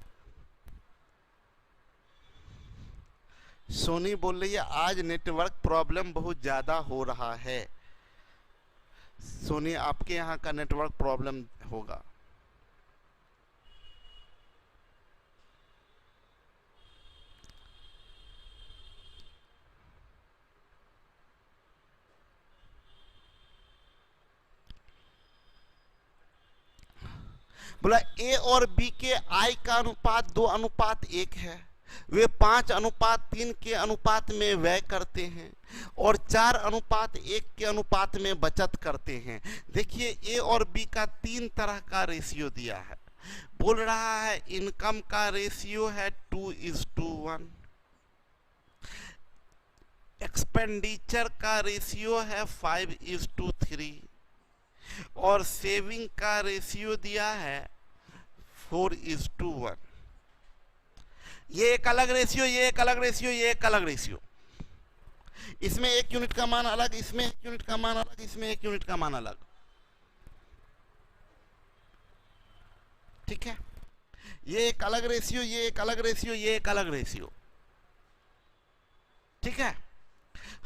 सोनी बोल रही है आज नेटवर्क प्रॉब्लम बहुत ज़्यादा हो रहा है। सोनी आपके यहाँ का नेटवर्क प्रॉब्लम होगा। बोला ए और बी के आई का अनुपात 2:1 है। वे 5:3 के अनुपात में व्यय करते हैं और 4:1 के अनुपात में बचत करते हैं। देखिए ए और बी का 3 तरह का रेशियो दिया है। बोल रहा है इनकम का रेशियो है 2:1, एक्सपेंडिचर का रेशियो है 5:3 और सेविंग का रेशियो दिया है 4:1। ये एक अलग रेशियो, ये एक अलग रेशियो, ये एक अलग रेशियो। इसमें 1 यूनिट का मान अलग, इसमें 1 यूनिट का मान अलग, इसमें 1 यूनिट का मान अलग। ठीक है, ये एक अलग रेशियो, ये एक अलग रेशियो, ये एक अलग रेशियो। ठीक है,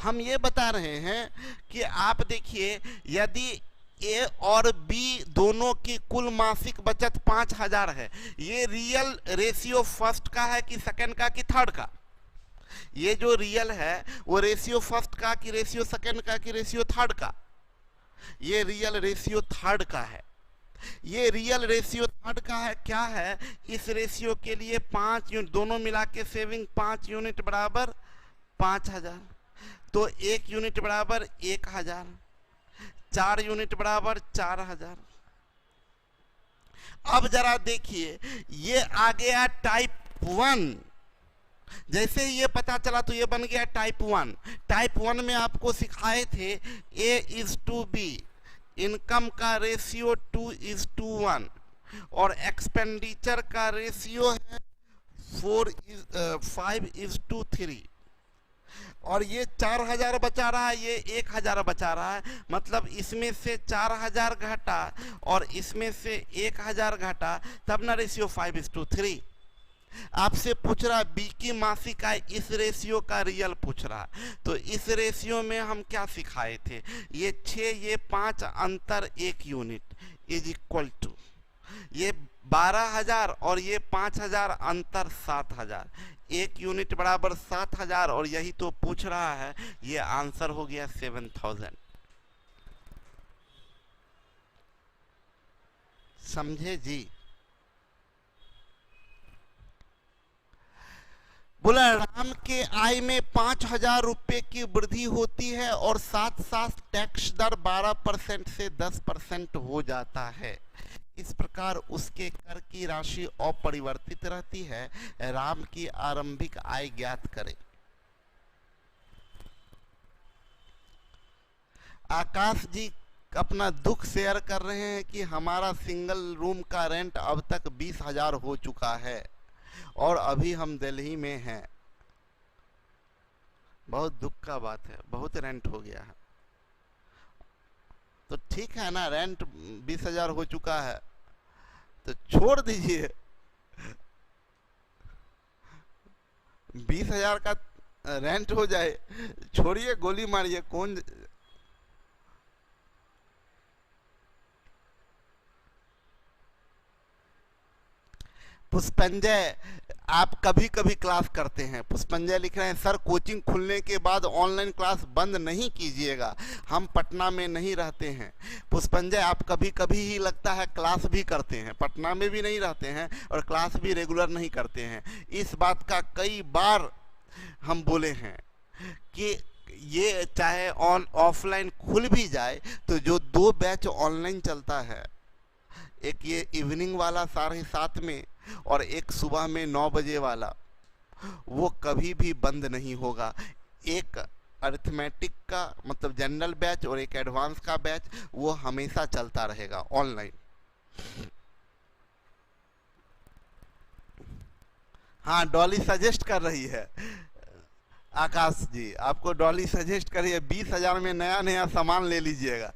हम ये बता रहे हैं कि आप देखिए यदि ए और बी दोनों की कुल मासिक बचत 5000 है, ये रियल रेशियो फर्स्ट का है कि सेकंड का कि थर्ड का? ये जो रियल है वो रेशियो फर्स्ट का कि रेशियो सेकंड का कि रेशियो थर्ड का? ये रियल रेशियो थर्ड का है। ये रियल रेशियो थर्ड का है, क्या है, इस रेशियो के लिए 5 यूनिट, दोनों मिला के सेविंग 5 यूनिट बराबर 5000, तो 1 यूनिट बराबर 1000, 4 यूनिट बराबर 4000। अब जरा देखिए, ये आ गया टाइप 1। जैसे ही ये पता चला तो ये बन गया टाइप 1। टाइप 1 में आपको सिखाए थे A:B, इनकम का रेशियो 2:1 और एक्सपेंडिचर का रेशियो है 5:3। और ये 4000 बचा रहा है, ये 1000 बचा रहा है, मतलब इसमें से 4000 घटा और इसमें से 1000 घटा, तब ना रेशियो 5:3। आपसे पूछ रहा बी की मासिक आय, इस रेशियो का रियल पूछ रहा। तो इस रेशियो में हम क्या सिखाए थे, ये 6 ये 5 अंतर 1 यूनिट इज इक्वल टू ये 12000 और ये 5000 अंतर 7000, 1 यूनिट बराबर 7000 और यही तो पूछ रहा है। ये आंसर हो गया 7000। समझे जी? बोला राम के आय में 5000 रुपए की वृद्धि होती है और साथ साथ टैक्स दर 12% से 10% हो जाता है। इस प्रकार उसके कर की राशि अपरिवर्तित रहती है। राम की आरंभिक आय ज्ञात करें। आकाश जी अपना दुख शेयर कर रहे हैं कि हमारा सिंगल रूम का रेंट अब तक 20,000 हो चुका है और अभी हम दिल्ली में हैं। बहुत दुख का बात है, बहुत रेंट हो गया है। तो ठीक है ना, रेंट 20,000 हो चुका है तो छोड़ दीजिए। 20,000 का रेंट हो जाए, छोड़िए, गोली मारिए, कौन। पुष्पंजय आप कभी कभी क्लास करते हैं। पुष्पंजय लिख रहे हैं सर कोचिंग खुलने के बाद ऑनलाइन क्लास बंद नहीं कीजिएगा, हम पटना में नहीं रहते हैं। पुष्पंजय आप कभी कभी ही लगता है क्लास भी करते हैं, पटना में भी नहीं रहते हैं और क्लास भी रेगुलर नहीं करते हैं। इस बात का कई बार हम बोले हैं कि ये चाहे ऑफलाइन खुल भी जाए तो जो 2 बैच ऑनलाइन चलता है, एक ये इवनिंग वाला 7:30 में और एक सुबह में 9 बजे वाला, वो कभी भी बंद नहीं होगा। एक अरिथमेटिक का मतलब जनरल बैच और एक एडवांस का बैच वो हमेशा चलता रहेगा ऑनलाइन। हाँ, डॉली सजेस्ट कर रही है। आकाश जी आपको डॉली सजेस्ट करिए 20,000 में नया नया सामान ले लीजिएगा।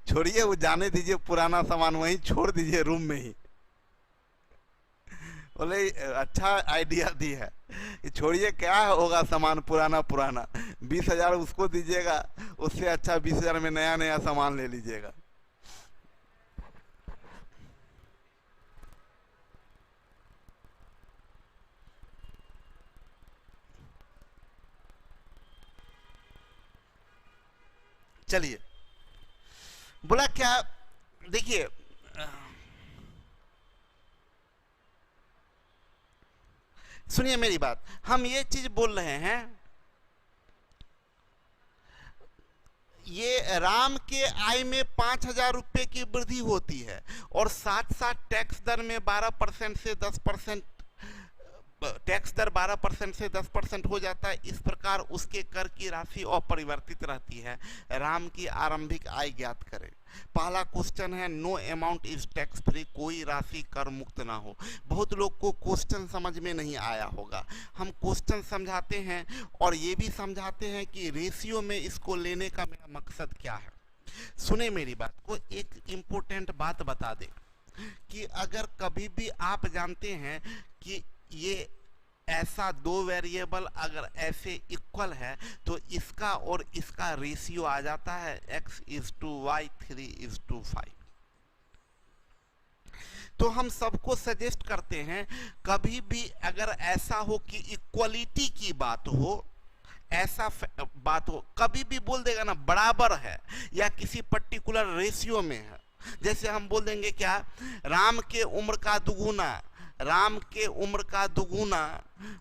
छोड़िए, वो जाने दीजिए, पुराना सामान वहीं छोड़ दीजिए रूम में ही। बोले अच्छा आइडिया दी है, छोड़िए, क्या होगा सामान पुराना पुराना, 20,000 उसको दीजिएगा, उससे अच्छा 20,000 में नया नया सामान ले लीजिएगा। चलिए, बोला क्या, देखिए सुनिए मेरी बात, हम ये चीज बोल रहे हैं, ये राम के आय में 5,000 रुपए की वृद्धि होती है और साथ साथ टैक्स दर में 12% से 10%, टैक्स दर 12% से 10% हो जाता है। इस प्रकार उसके कर की राशि अपरिवर्तित रहती है। राम की आरंभिक आय ज्ञात करें। पहला क्वेश्चन है no amount is tax free, कोई राशि कर मुक्त ना हो। बहुत लोग को क्वेश्चन समझ में नहीं आया होगा। हम क्वेश्चन समझाते हैं और ये भी समझाते हैं कि रेशियो में इसको लेने का मेरा मकसद क्या है। सुने मेरी बात को, एक इम्पोर्टेंट बात बता दे कि अगर कभी भी आप जानते हैं कि ये ऐसा 2 वेरिएबल अगर ऐसे इक्वल है तो इसका और इसका रेशियो आ जाता है x:y, 3:5। तो हम सबको सजेस्ट करते हैं कभी भी अगर ऐसा हो कि इक्वलिटी की बात हो, ऐसा बात हो, कभी भी बोल देगा ना बराबर है या किसी पर्टिकुलर रेशियो में है, जैसे हम बोल देंगे क्या, राम के उम्र का दुगुना, राम के उम्र का दुगुना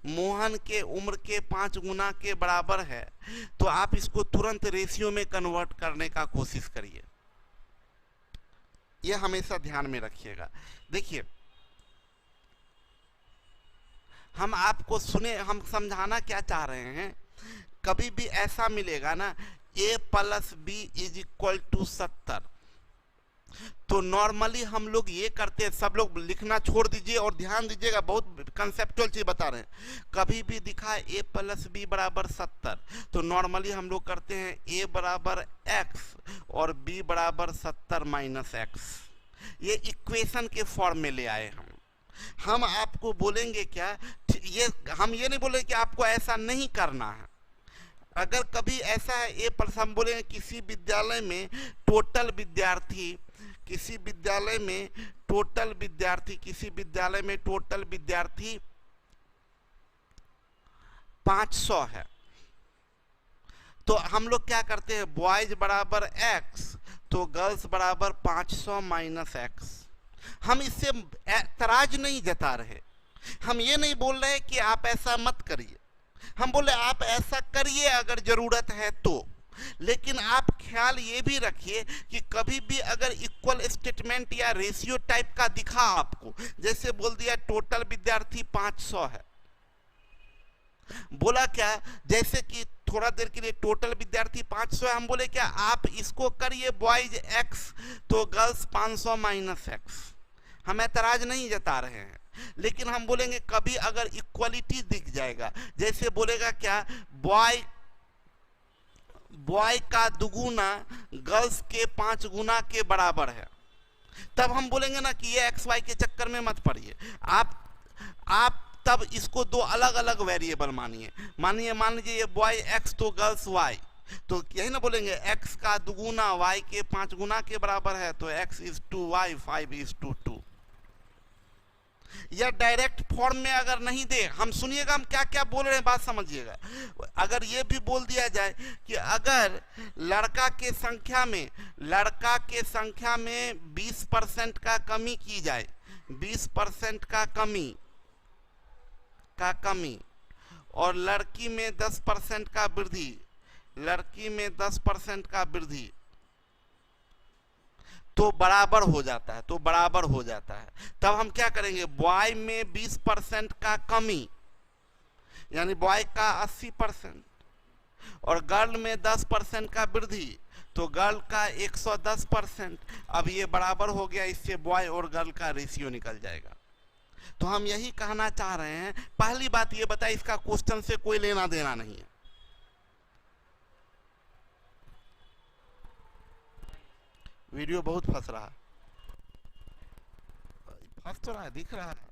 मोहन के उम्र के 5 गुना के बराबर है, तो आप इसको तुरंत रेशियो में कन्वर्ट करने का कोशिश करिए। यह हमेशा ध्यान में रखिएगा। देखिए, हम आपको सुने, हम समझाना क्या चाह रहे हैं, कभी भी ऐसा मिलेगा ना a plus B is equal to 70, तो नॉर्मली हम लोग ये करते हैं, सब लोग लिखना छोड़ दीजिए और ध्यान दीजिएगा, बहुत कंसेप्चुअल चीज बता रहे हैं। कभी भी दिखा a प्लस बी बराबर 70, तो नॉर्मली हम लोग करते हैं a बराबर x और b बराबर 70 माइनस x। ये इक्वेशन के फॉर्म में ले आए हम आपको बोलेंगे क्या, ये हम ये नहीं बोले कि आपको ऐसा नहीं करना है। अगर कभी ऐसा है ए प्लस, हम बोलेंगे किसी विद्यालय में टोटल विद्यार्थी, किसी विद्यालय में टोटल विद्यार्थी, किसी विद्यालय में टोटल विद्यार्थी 500 है, तो हम लोग क्या करते हैं, बॉयज बराबर x तो गर्ल्स बराबर 500 माइनस x। हम इससे एतराज नहीं जता रहे, हम ये नहीं बोल रहे कि आप ऐसा मत करिए, हम बोले आप ऐसा करिए अगर जरूरत है तो। लेकिन आप ख्याल ये भी रखिए कि कभी भी अगर इक्वल स्टेटमेंट या रेशियो टाइप का दिखा आपको, जैसे बोल दिया टोटल विद्यार्थी 500 है, बोला क्या, जैसे कि थोड़ा देर के लिए टोटल विद्यार्थी 500 है, हम बोले क्या आप इसको करिए बॉयज x तो गर्ल्स 500 माइनस x। हम ऐतराज नहीं जता रहे हैं, लेकिन हम बोलेंगे कभी अगर इक्वलिटी दिख जाएगा, जैसे बोलेगा क्या, बॉय का दुगुना गर्ल्स के 5 गुना के बराबर है, तब हम बोलेंगे ना कि ये एक्स वाई के चक्कर में मत पड़िए, आप तब इसको दो अलग अलग वेरिएबल मानिए। मान लीजिए ये बॉय एक्स तो गर्ल्स वाई, तो यही ना बोलेंगे x का दुगुना y के 5 गुना के बराबर है, तो x is to Y 5 is to 2। या डायरेक्ट फॉर्म में अगर नहीं दे, हम सुनिएगा हम क्या क्या बोल रहे हैं, बात समझिएगा। अगर ये भी बोल दिया जाए कि अगर लड़का के संख्या में 20% का कमी की जाए, 20% का कमी और लड़की में 10% का वृद्धि, लड़की में 10% का वृद्धि, तो बराबर हो जाता है, तब हम क्या करेंगे, बॉय में 20% का कमी यानी बॉय का 80% और गर्ल में 10% का वृद्धि, तो गर्ल का 110%। अब ये बराबर हो गया, इससे बॉय और गर्ल का रेशियो निकल जाएगा। तो हम यही कहना चाह रहे हैं। पहली बात ये बताइए, इसका क्वेश्चन से कोई लेना देना नहीं है। वीडियो बहुत फंस रहा है, फंस तो रहा है, दिख रहा है।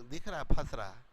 दिख रहा है, फंस रहा है।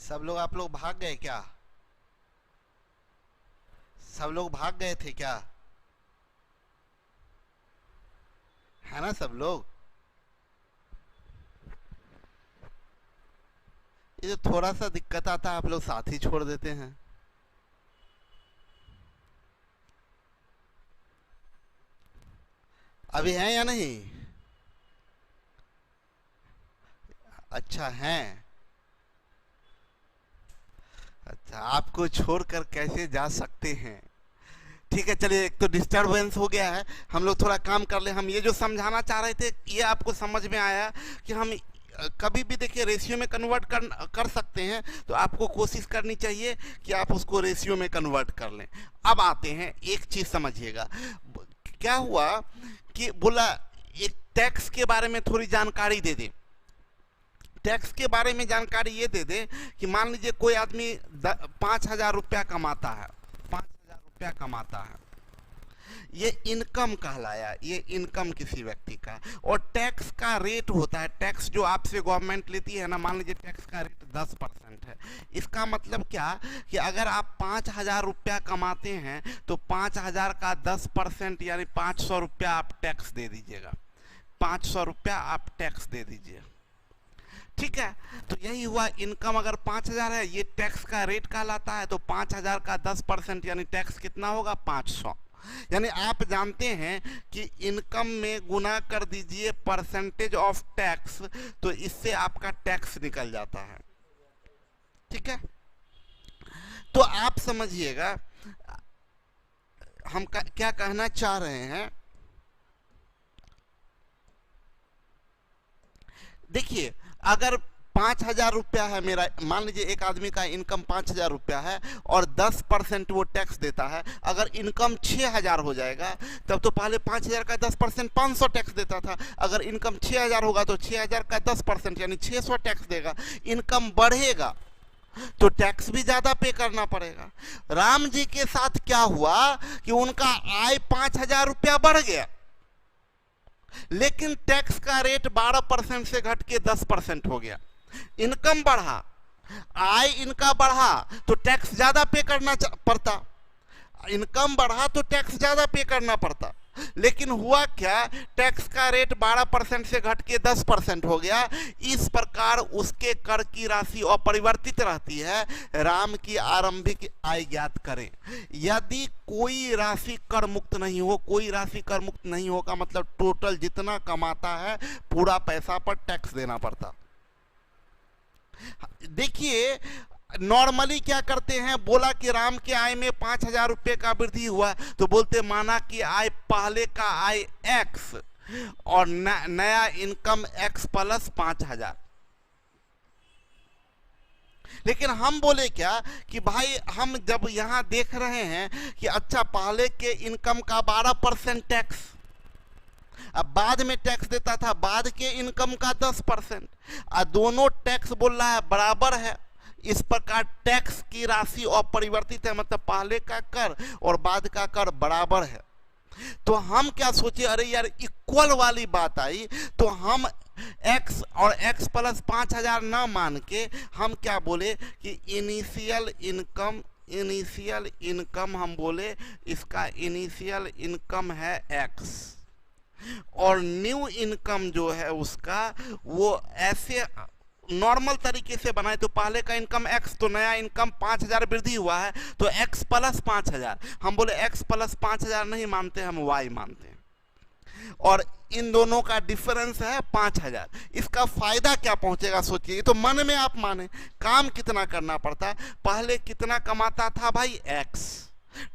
सब लोग, आप लोग भाग गए क्या? सब लोग भाग गए थे क्या? है ना सब लोग? ये जो थोड़ा सा दिक्कत आता है आप लोग साथ ही छोड़ देते हैं। अभी हैं या नहीं? अच्छा हैं। अच्छा, आपको छोड़कर कैसे जा सकते हैं? ठीक है, चलिए, एक तो डिस्टरबेंस हो गया है, हम लोग थोड़ा काम कर ले। हम ये जो समझाना चाह रहे थे ये आपको समझ में आया कि हम कभी भी देखिए रेशियो में कन्वर्ट कर सकते हैं, तो आपको कोशिश करनी चाहिए कि आप उसको रेशियो में कन्वर्ट कर लें। अब आते हैं, एक चीज़ समझिएगा, क्या हुआ कि बोला एक टैक्स के बारे में थोड़ी जानकारी दे दें। टैक्स के बारे में जानकारी ये दे दें कि मान लीजिए कोई आदमी 5,000 रुपया कमाता है, 5,000 रुपया कमाता है, ये इनकम कहलाया, ये इनकम किसी व्यक्ति का। और टैक्स का रेट होता है, टैक्स जो आपसे गवर्नमेंट लेती है ना, मान लीजिए टैक्स का रेट 10% है। इसका मतलब क्या कि अगर आप 5,000 रुपया कमाते हैं तो 5,000 का 10% यानी 500 रुपया आप टैक्स दे दीजिएगा, 500 रुपया आप टैक्स दे दीजिए। ठीक है, तो यही हुआ, इनकम अगर 5,000 है, ये टैक्स का रेट कहलाता है, तो 5,000 का 10% यानी टैक्स कितना होगा? 500। यानी आप जानते हैं कि इनकम में गुना कर दीजिए परसेंटेज ऑफ टैक्स, तो इससे आपका टैक्स निकल जाता है। ठीक है, तो आप समझिएगा हम क्या कहना चाह रहे हैं। देखिए, अगर 5,000 रुपया है मेरा, मान लीजिए एक आदमी का इनकम 5,000 रुपया है और 10% वो टैक्स देता है। अगर इनकम 6,000 हो जाएगा तब तो पहले 5,000 का 10% 500 टैक्स देता था। अगर इनकम 6,000 होगा तो 6,000 का 10% यानी 600 टैक्स देगा। इनकम बढ़ेगा तो टैक्स भी ज्यादा पे करना पड़ेगा। राम जी के साथ क्या हुआ कि उनका आय 5,000 रुपया बढ़ गया, लेकिन टैक्स का रेट 12% से घट के 10% हो गया। इनकम बढ़ा, आय इनका बढ़ा तो टैक्स ज्यादा पे करना पड़ता, इनकम बढ़ा तो टैक्स ज्यादा पे करना पड़ता। लेकिन हुआ क्या, टैक्स का रेट 12% से घट के 10% हो गया। इस प्रकार उसके कर की राशि अपरिवर्तित रहती है। राम की आरंभिक आय ज्ञात करें। यदि कोई राशि कर मुक्त नहीं हो, कोई राशि कर मुक्त नहीं होगा मतलब टोटल जितना कमाता है पूरा पैसा पर टैक्स देना पड़ता। देखिए, नॉर्मली क्या करते हैं, बोला कि राम के आय में 5,000 रुपये का वृद्धि हुआ तो बोलते माना कि आय पहले का आय x और नया इनकम x प्लस 5,000। लेकिन हम बोले क्या कि भाई हम जब यहां देख रहे हैं कि अच्छा पहले के इनकम का 12% टैक्स, अब बाद में टैक्स देता था बाद के इनकम का 10%, और दोनों टैक्स बोल रहा है बराबर है। इस प्रकार टैक्स की राशि अपरिवर्तित है, मतलब पहले का कर और बाद का कर बराबर है। तो हम क्या सोचे, अरे यार इक्वल वाली बात आई, तो हम x और x प्लस 5,000 ना मान के हम क्या बोले कि इनिशियल इनकम हम बोले इसका इनिशियल इनकम है x और न्यू इनकम जो है उसका वो ऐसे नॉर्मल तरीके से बनाए। तो पहले का इनकम x, तो नया इनकम 5,000 वृद्धि हुआ है तो x प्लस 5,000। हम बोले x प्लस 5,000 नहीं मानते, हम y मानते हैं और इन दोनों का डिफरेंस है 5,000। इसका फायदा क्या पहुंचेगा सोचिए। तो मन में आप माने काम कितना करना पड़ता है, पहले कितना कमाता था भाई x,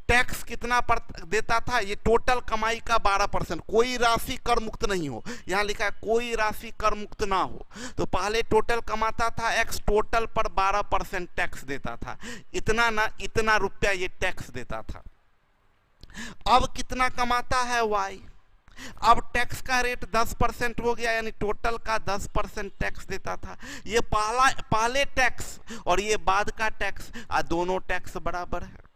टैक्स कितना देता था, ये टोटल कमाई का 12%, कोई राशि कर मुक्त नहीं हो, यहां लिखा है कोई राशि कर मुक्त ना हो। तो पहले टोटल कमाता था x, टोटल पर 12% टैक्स देता था, इतना ना इतना रुपया ये टैक्स देता था। अब कितना कमाता है y, अब टैक्स का रेट 10% हो गया यानी टोटल का 10% टैक्स देता था। ये पहले टैक्स और ये बाद का टैक्स, दोनों टैक्स बराबर है।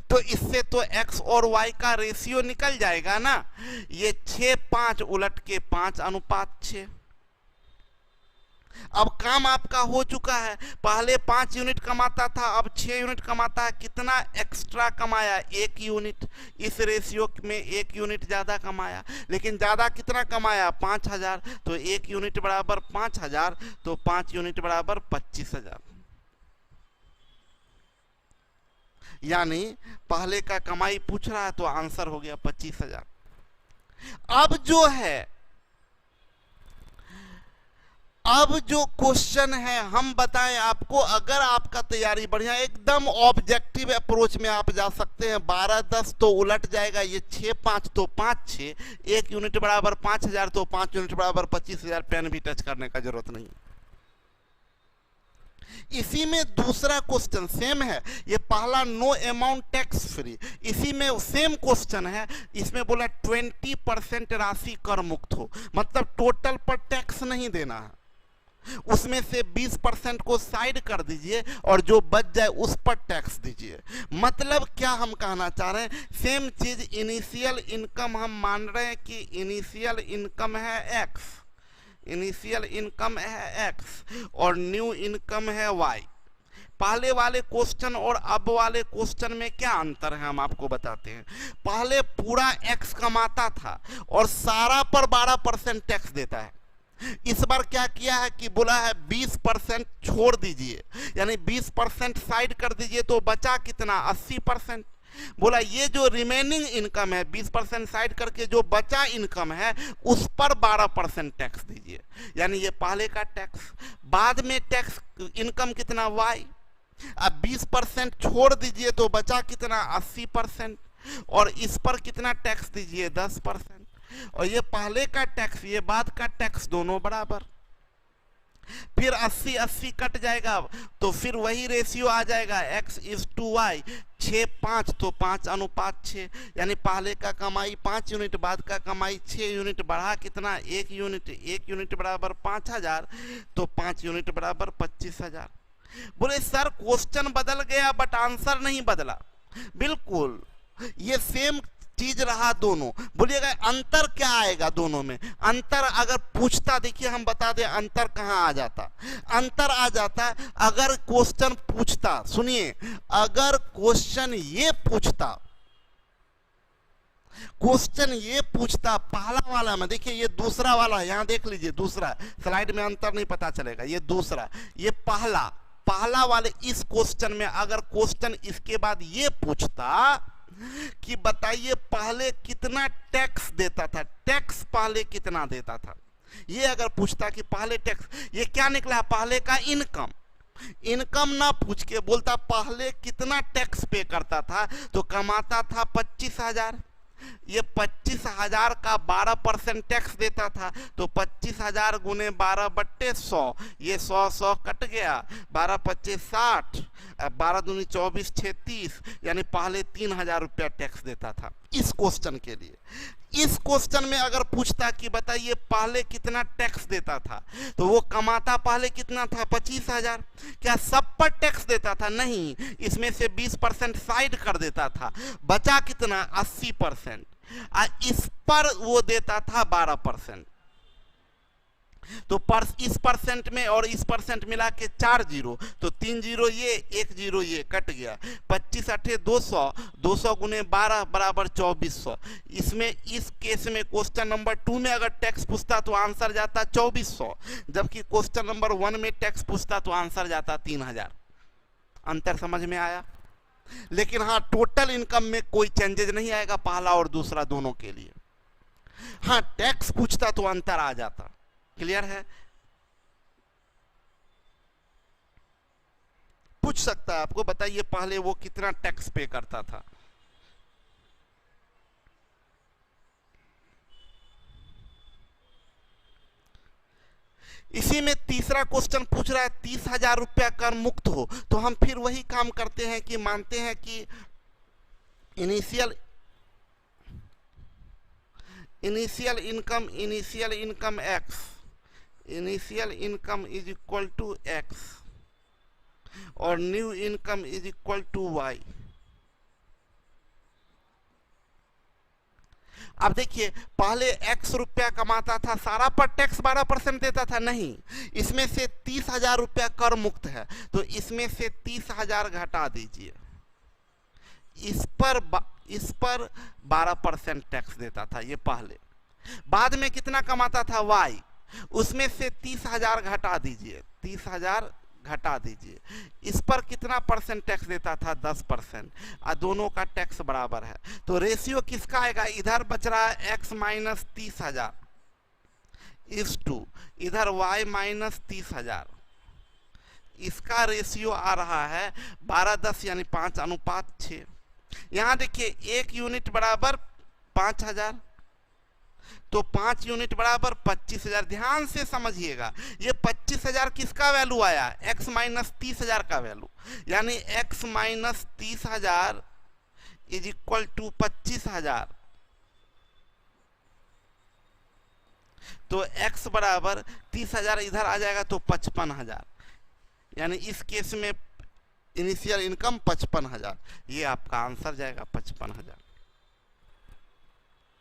तो इससे तो x और y का रेशियो निकल जाएगा ना, ये 6:5 उलट के 5:6। अब काम आपका हो चुका है, पहले 5 यूनिट कमाता था, अब 6 यूनिट कमाता है। कितना एक्स्ट्रा कमाया? 1 यूनिट। इस रेशियो में 1 यूनिट ज्यादा कमाया, लेकिन ज्यादा कितना कमाया? 5000। तो 1 यूनिट बराबर 5000, तो 5 यूनिट बराबर 25000। यानी पहले का कमाई पूछ रहा है तो आंसर हो गया 25000। अब जो क्वेश्चन है हम बताएं आपको, अगर आपका तैयारी बढ़िया, एकदम ऑब्जेक्टिव अप्रोच में आप जा सकते हैं। 12-10 तो उलट जाएगा, ये 6-5 तो 5-6, 1 यूनिट बराबर 5000, तो 5 यूनिट बराबर 25000। पेन भी टच करने का जरूरत नहीं। इसी में दूसरा क्वेश्चन सेम है, ये पहला नो अमाउंट टैक्स फ्री, इसी में सेम क्वेश्चन है। इसमें बोला 20% राशि कर मुक्त हो, मतलब टोटल पर टैक्स नहीं देना है, उसमें से 20% को साइड कर दीजिए और जो बच जाए उस पर टैक्स दीजिए। मतलब क्या हम कहना चाह रहे हैं? सेम चीज, इनिशियल इनकम हम मान रहे हैं कि इनिशियल इनकम है एक्स, इनिशियल इनकम है एक्स और न्यू इनकम है वाई। पहले वाले क्वेश्चन और अब वाले क्वेश्चन में क्या अंतर है हम आपको बताते हैं। पहले पूरा एक्स कमाता था और सारा पर 12% टैक्स देता है। इस बार क्या किया है कि बोला है 20% छोड़ दीजिए, यानी 20% साइड कर दीजिए, तो बचा कितना? 80%। बोला ये जो रिमेनिंग इनकम है, 20% साइड करके जो बचा इनकम है उस पर 12% टैक्स दीजिए। यानी ये पहले का टैक्स, बाद में टैक्स इनकम कितना? वाई। अब 20% छोड़ दीजिए तो बचा कितना? 80%, और इस पर कितना टैक्स दीजिए? 10%। और ये पहले का टैक्स, ये बाद का टैक्स, दोनों बराबर। फिर 80-80 कट जाएगा तो फिर वही रेशियो आ जाएगा, x/y। 6-5 तो 5:6, यानी पहले का कमाई 5 यूनिट, बाद का कमाई 6 यूनिट, बढ़ा कितना? 1 यूनिट। 1 यूनिट बराबर 5000, तो 5 यूनिट बराबर 25000। बोले सर क्वेश्चन बदल गया बट आंसर नहीं बदला। बिल्कुल ये सेम चीज रहा दोनों। बोलिएगा अंतर क्या आएगा दोनों में? अंतर अगर पूछता, देखिए हम बता दें अंतर कहां आ जाता। अंतर आ जाता अगर क्वेश्चन पूछता, सुनिए, अगर क्वेश्चन ये पूछता, क्वेश्चन ये पूछता पहला वाला में, देखिए ये दूसरा वाला, यहां देख लीजिए दूसरा स्लाइड में अंतर नहीं पता चलेगा, ये दूसरा, ये पहला वाले इस क्वेश्चन में अगर क्वेश्चन इसके बाद ये पूछता कि बताइए पहले कितना टैक्स देता था, टैक्स पहले कितना देता था, ये अगर पूछता कि पहले टैक्स, ये क्या निकला? पहले का इनकम। इनकम ना पूछ के बोलता पहले कितना टैक्स पे करता था, तो कमाता था 25000, ये 25000 का 12% टैक्स देता था, तो 25000 गुने 12/100, ये 100 कट गया, 12×5 = 60, 12 दूनी 24, 6 30, यानी पहले 3000 रुपया टैक्स देता था इस क्वेश्चन के लिए। इस क्वेश्चन में अगर पूछता कि बताइए पहले कितना टैक्स देता था, तो वो कमाता पहले कितना था? 25000। क्या सब पर टैक्स देता था? नहीं, इसमें से 20% साइड कर देता था, बचा कितना? 80%। इस पर वो देता था 12%। तो इस परसेंट में और इस परसेंट मिला के 4 जीरो, तो 3 जीरो ये, 1 जीरो ये, कट गया। 25×8 = 200, 200 गुने 12 बराबर 2400। इसमें इस केस में क्वेश्चन नंबर 2 में अगर टैक्स पूछता तो आंसर जाता 2400, जबकि क्वेश्चन नंबर 1 में टैक्स पूछता तो आंसर जाता 3000। अंतर समझ में आया? लेकिन हाँ, टोटल इनकम में कोई चेंजेस नहीं आएगा पहला और दूसरा दोनों के लिए। हाँ, टैक्स पूछता तो अंतर आ जाता। क्लियर है? पूछ सकता है आपको, बताइए पहले वो कितना टैक्स पे करता था। इसी में तीसरा क्वेश्चन पूछ रहा है 30,000 रुपया कर मुक्त हो, तो हम फिर वही काम करते हैं कि मानते हैं कि initial income X, initial income is equal to X और new income is equal to Y. अब देखिए, पहले x रुपया कमाता था, सारा पर टैक्स 12% देता था, नहीं, इसमें से 30,000 रुपया कर मुक्त है, तो इसमें से 30,000 घटा दीजिए, इस पर 12% टैक्स देता था ये पहले। बाद में कितना कमाता था y, उसमें से 30,000 घटा दीजिए, 30,000 घटा दीजिए, इस पर कितना परसेंट टैक्स देता था, 10%, और दोनों का टैक्स बराबर है, तो रेशियो किसका आएगा, इधर बच रहा है x माइनस 30,000 इस टू इधर y माइनस 30,000, इसका रेशियो आ रहा है 12:10 यानी 5:6। यहाँ देखिए 1 यूनिट बराबर 5,000, तो 5 यूनिट बराबर 25,000। ध्यान से समझिएगा, ये 25,000 किसका वैल्यू आया, x माइनस 30,000 का वैल्यू, यानी x minus 30,000 is equal to 25,000, तो x बराबर 30,000 इधर आ जाएगा तो 55,000, यानी इस केस में इनिशियल इनकम 55,000, ये आपका आंसर जाएगा 55,000।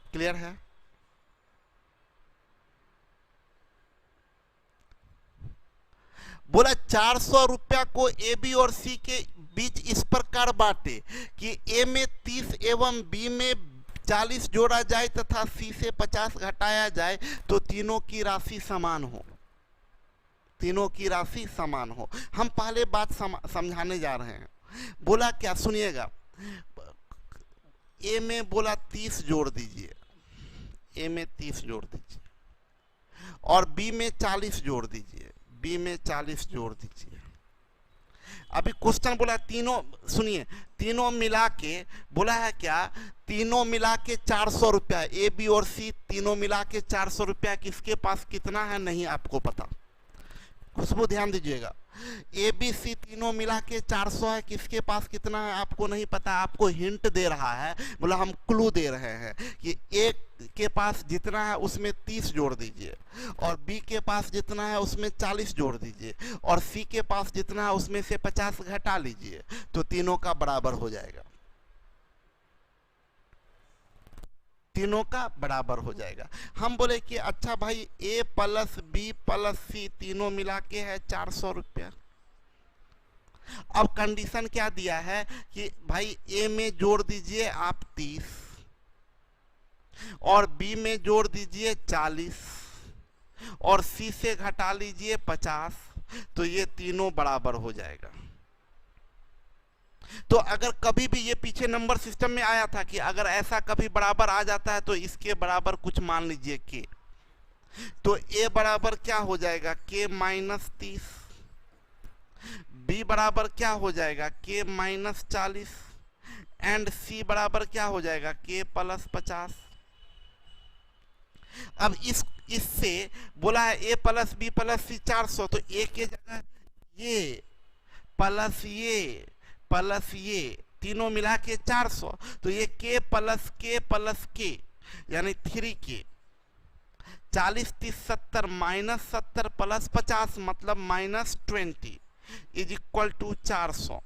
क्लियर है? बोला 400 रुपया को ए बी और सी के बीच इस प्रकार बांटे कि ए में 30 एवं बी में 40 जोड़ा जाए तथा सी से 50 घटाया जाए तो तीनों की राशि समान हो, तीनों की राशि समान हो। हम पहले बात समझाने जा रहे हैं। बोला क्या, सुनिएगा, ए में बोला 30 जोड़ दीजिए, ए में 30 जोड़ दीजिए, और बी में 40 जोड़ दीजिए, बी में 40 जोड़ दीजिए। अभी क्वेश्चन बोला तीनों, सुनिए, तीनों मिला के बोला है क्या, तीनों मिला के 400 रुपया, ए बी और सी तीनों मिला के 400 रुपया, किसके पास कितना है नहीं आपको पता, खुशबू ध्यान दीजिएगा, ए बी सी तीनों मिला के 400 है, किसके पास कितना है आपको नहीं पता, आपको हिंट दे रहा है, बोला हम क्लू दे रहे हैं कि ए के पास जितना है उसमें 30 जोड़ दीजिए, और बी के पास जितना है उसमें 40 जोड़ दीजिए, और सी के पास जितना है उसमें से 50 घटा लीजिए, तो तीनों का बराबर हो जाएगा, तीनों का बराबर हो जाएगा। हम बोले कि अच्छा भाई ए प्लस बी प्लस सी तीनों मिला के है 400 रुपया। अब कंडीशन क्या दिया है कि भाई ए में जोड़ दीजिए आप 30 और बी में जोड़ दीजिए 40 और सी से घटा लीजिए 50, तो ये तीनों बराबर हो जाएगा। तो अगर कभी भी ये पीछे नंबर सिस्टम में आया था कि अगर ऐसा कभी बराबर आ जाता है तो इसके बराबर कुछ मान लीजिए के, तो ए बराबर क्या हो जाएगा, के माइनस 30, बी बराबर क्या हो जाएगा, के माइनस 40, एंड सी बराबर क्या हो जाएगा, के प्लस 50। अब इससे बोला है ए प्लस बी प्लस सी 400, तो ए के जगह ये प्लस ये तीनों मिला के 400, तो ये के प्लस के यानी 3k, 40 30 70 माइनस 70 प्लस 50 मतलब माइनस 20 इज इक्वल टू 400।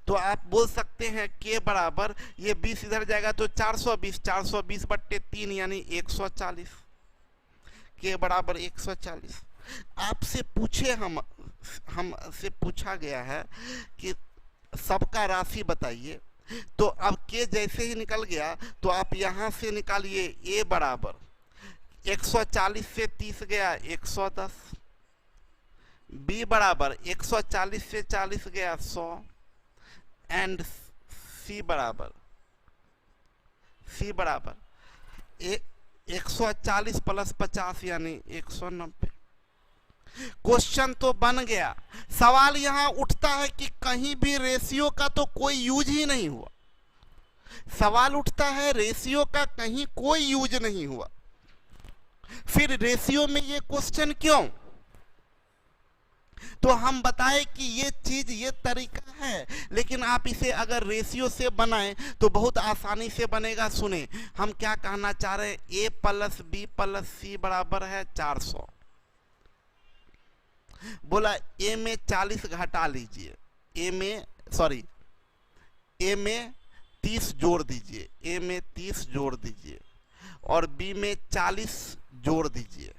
तो आप बोल सकते हैं के बराबर ये 20 इधर जाएगा तो 420 बट्टे 3 यानी 140, के बराबर 140। आपसे पूछे हमसे पूछा गया है कि सबका राशि बताइए, तो अब के जैसे ही निकल गया तो आप यहां से निकालिए, ए बराबर 140 से 30 गया 110, बी बराबर 140 से 40 गया 100, एंड सी बराबर 140 प्लस 50 यानी 190। क्वेश्चन तो बन गया। सवाल यहां उठता है कि कहीं भी रेशियो का तो कोई यूज ही नहीं हुआ, सवाल उठता है रेशियो का कहीं कोई यूज नहीं हुआ, फिर रेशियो में ये क्वेश्चन क्यों? तो हम बताए कि ये चीज ये तरीका है, लेकिन आप इसे अगर रेशियो से बनाएं तो बहुत आसानी से बनेगा। सुने हम क्या कहना चाह रहे हैं, ए प्लस बी प्लस सी बराबर है 400। बोला ए में 40 घटा लीजिए, ए में 30 जोड़ दीजिए, ए में 30 जोड़ दीजिए और बी में 40 जोड़ दीजिए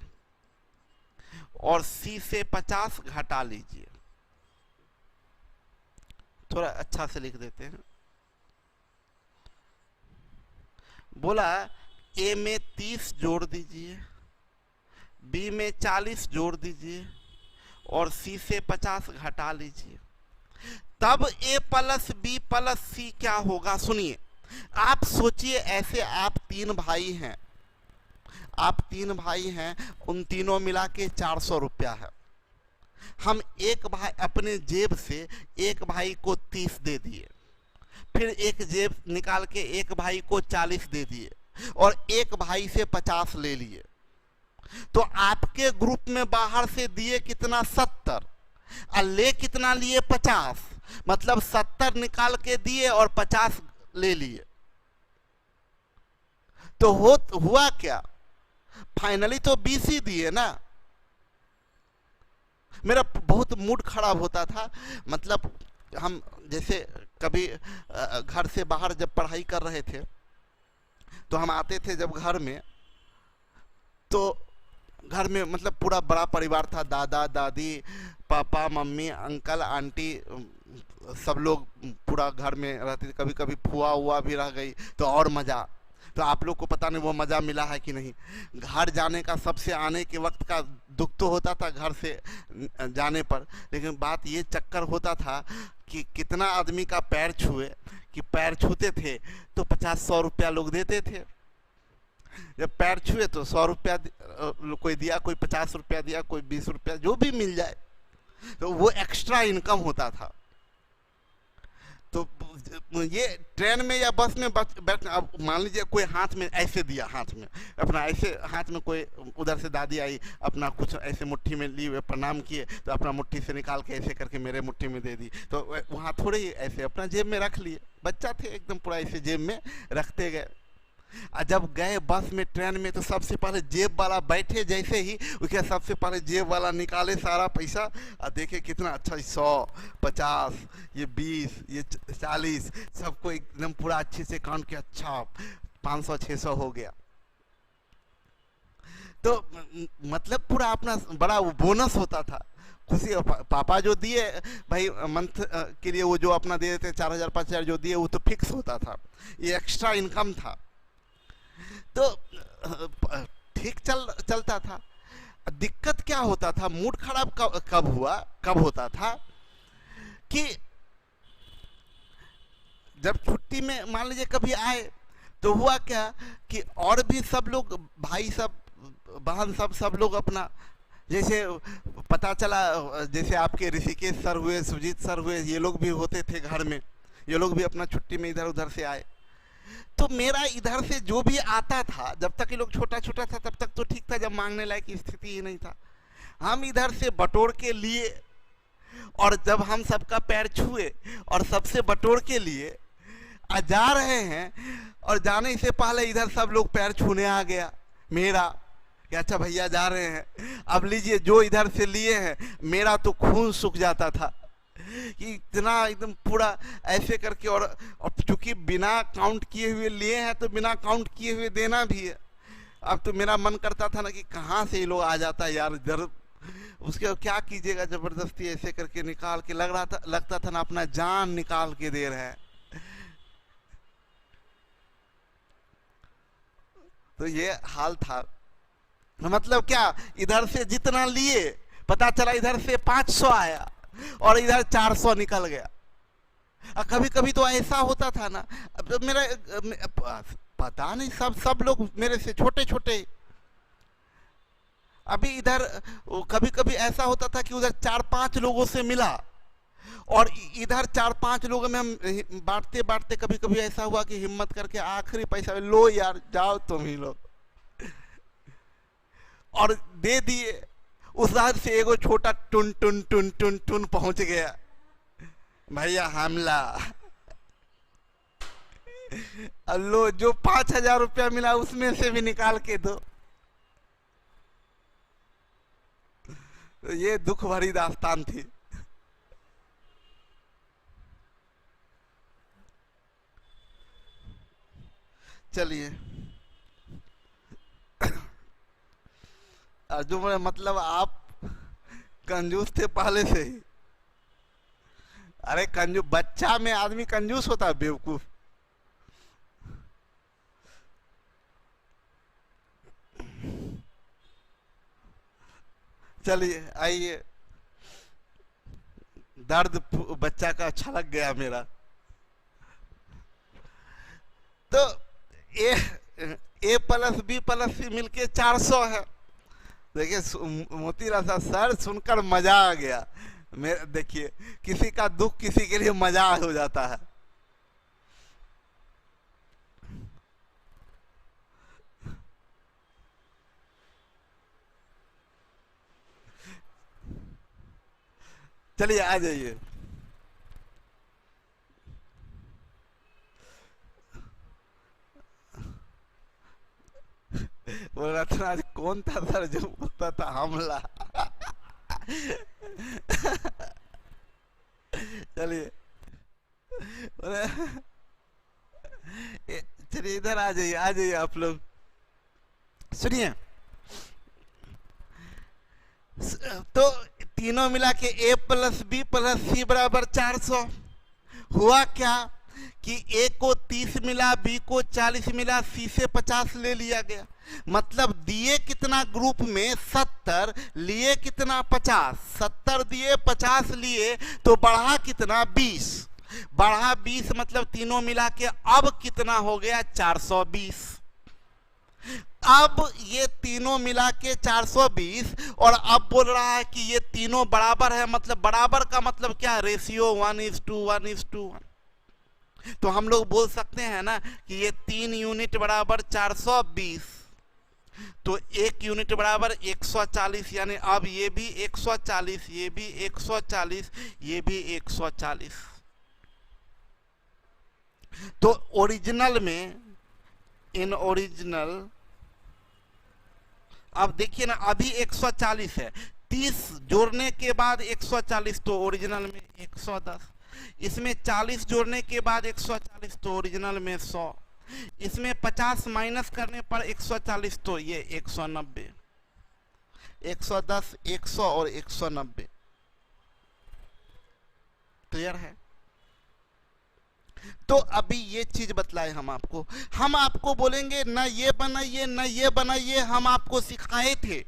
और सी से 50 घटा लीजिए। थोड़ा अच्छा से लिख देते हैं। बोला ए में 30 जोड़ दीजिए, बी में 40 जोड़ दीजिए और सी से 50 घटा लीजिए, तब ए प्लस बी प्लस सी क्या होगा। सुनिए, आप सोचिए ऐसे आप 3 भाई हैं, आप 3 भाई हैं, उन तीनों मिला के 400 रुपया है। हम एक भाई अपने जेब से एक भाई को 30 दे दिए, फिर एक जेब निकाल के एक भाई को 40 दे दिए और एक भाई से 50 ले लिए। तो आपके ग्रुप में बाहर से दिए कितना, 70, और ले कितना लिए, 50। मतलब 70 निकाल के दिए और 50 ले लिए। तो हुआ क्या, फाइनली तो 20 ही दिए ना। मेरा बहुत मूड खराब होता था। मतलब हम जैसे कभी घर से बाहर जब पढ़ाई कर रहे थे तो हम आते थे जब घर में, तो घर में मतलब पूरा बड़ा परिवार था, दादा दादी पापा मम्मी अंकल आंटी सब लोग पूरा घर में रहते थे। कभी कभी फुआ हुआ भी रह गई तो और मज़ा। तो आप लोग को पता नहीं वो मज़ा मिला है कि नहीं। घर जाने का, सबसे आने के वक्त का दुख तो होता था घर से जाने पर, लेकिन बात ये चक्कर होता था कि कितना आदमी का पैर छुए, कि पैर छूते थे तो 50-100 रुपया लोग देते थे। जब पैर छुए तो 100 रुपया कोई दिया, कोई 50 रुपया दिया, कोई 20 रुपया, जो भी मिल जाए। तो वो एक्स्ट्रा इनकम होता था। तो ये ट्रेन में या बस में बैठना, अब मान लीजिए कोई हाथ में ऐसे दिया, हाथ में अपना ऐसे, हाथ में कोई उधर से दादी आई, अपना कुछ ऐसे मुट्ठी में ली, वे प्रणाम किए तो अपना मुट्ठी से निकाल के ऐसे करके मेरे मुट्ठी में दे दी। तो वहाँ थोड़े ही ऐसे अपना जेब में रख लिए, बच्चा थे एकदम, पूरा ऐसे जेब में रखते गए। और जब गए बस में ट्रेन में तो सबसे पहले जेब वाला बैठे, जैसे ही उसके सबसे पहले जेब वाला निकाले सारा पैसा और देखे कितना अच्छा, 100, 50, ये 20, ये 40, सबको एकदम पूरा अच्छे से काउंट किया। अच्छा 500-600 हो गया। तो मतलब पूरा अपना बड़ा बोनस होता था, खुशी। पापा जो दिए भाई मंथ के लिए, वो जो अपना दे देते 4000-5000 जो दिए, वो तो फिक्स होता था, ये एक्स्ट्रा इनकम था। तो ठीक चलता था। दिक्कत क्या होता था, मूड खराब कब होता था कि जब छुट्टी में मान लीजिए कभी आए तो हुआ क्या कि और भी सब लोग, भाई सब, बहन सब लोग अपना, जैसे पता चला जैसे आपके ऋषिकेश सर हुए, सुजीत सर हुए, ये लोग भी होते थे घर में, ये लोग भी अपना छुट्टी में इधर उधर से आए। तो मेरा इधर से जो भी आता था, जब तक ये लोग छोटा छोटा था तब तक तो ठीक था, जब मांगने लायक की स्थिति ही नहीं था। हम इधर से बटोर के लिए, और जब हम सबका पैर छुए और सबसे बटोर के लिए जा रहे हैं, और जाने से पहले इधर सब लोग पैर छूने आ गया मेरा, कि अच्छा भैया जा रहे हैं, अब लीजिए। जो इधर से लिए हैं, मेरा तो खून सूख जाता था कि इतना एकदम पूरा ऐसे करके। और चूंकि बिना काउंट किए हुए लिए हैं तो बिना काउंट किए हुए देना भी है। अब तो मेरा मन करता था ना कि कहाँ से ये लोग आ जाता है यार इधर, उसके क्या कीजिएगा, जबरदस्ती ऐसे करके निकाल के लगता था ना अपना जान निकाल के दे रहे हैं। तो ये हाल था। मतलब क्या, इधर से जितना लिए, पता चला इधर से 500 आया और इधर 400 निकल गया। कभी कभी तो ऐसा होता था ना, अब मेरा पता नहीं, सब लोग मेरे से छोटे छोटे। अभी इधर कभी कभी ऐसा होता था कि उधर 4-5 लोगों से मिला और इधर 4-5 लोगों में हम बांटते बांटते, कभी कभी ऐसा हुआ कि हिम्मत करके आखिरी पैसा, लो यार जाओ तुम ही लोग, और दे दिए। उस रात से एगो छोटा टुन टुन टुन टुन टुन पहुंच गया, भैया हमला। लो, जो 5000 रुपया मिला उसमें से भी निकाल के दो। तो ये दुख भरी दास्तान थी। चलिए अर्जुन, मतलब आप कंजूस थे पहले से ही। अरे कंजूस, बच्चा में आदमी कंजूस होता है, बेवकूफ। चलिए आइए, दर्द बच्चा का अच्छा लग गया मेरा। तो ए प्लस बी प्लस सी मिलके 400 है। देखिए मोतीलाल सर सुनकर मजा आ गया। देखिए किसी का दुख किसी के लिए मजा हो जाता है। चलिए आ जाइए। बोल रहा था आज कौन था सर जो होता था हमला। चलिए चलिए इधर आ जाइए, आ जाइए आप लोग। सुनिए, तो तीनों मिला के ए प्लस बी प्लस सी बराबर 400। हुआ क्या कि ए को 30 मिला, बी को 40 मिला, सी से 50 ले लिया गया। मतलब दिए कितना ग्रुप में 70, लिए कितना 50। 70 दिए 50 लिए, तो बढ़ा कितना 20। बढ़ा 20 मतलब तीनों मिला के अब कितना हो गया 420। अब ये तीनों मिला के 420, और अब बोल रहा है कि ये तीनों बराबर है। मतलब बराबर का मतलब क्या, रेशियो 1:1:1। तो हम लोग बोल सकते हैं ना कि ये 3 यूनिट बराबर 420, तो 1 यूनिट बराबर 140। यानी अब ये भी 140, ये भी 140, ये भी 140। तो ओरिजिनल में, इन ओरिजिनल, अब देखिए ना अभी 140 है, 30 जोड़ने के बाद 140, तो ओरिजिनल में 110। इसमें 40 जोड़ने के बाद 140, तो ओरिजिनल में 100। इसमें 50 माइनस करने पर 140, तो ये 190। 110, 100 और 190। क्लियर है? तो अभी ये चीज बतलाए हम आपको बोलेंगे ना ये बनाइए ना ये बनाइए। हम आपको सिखाए थे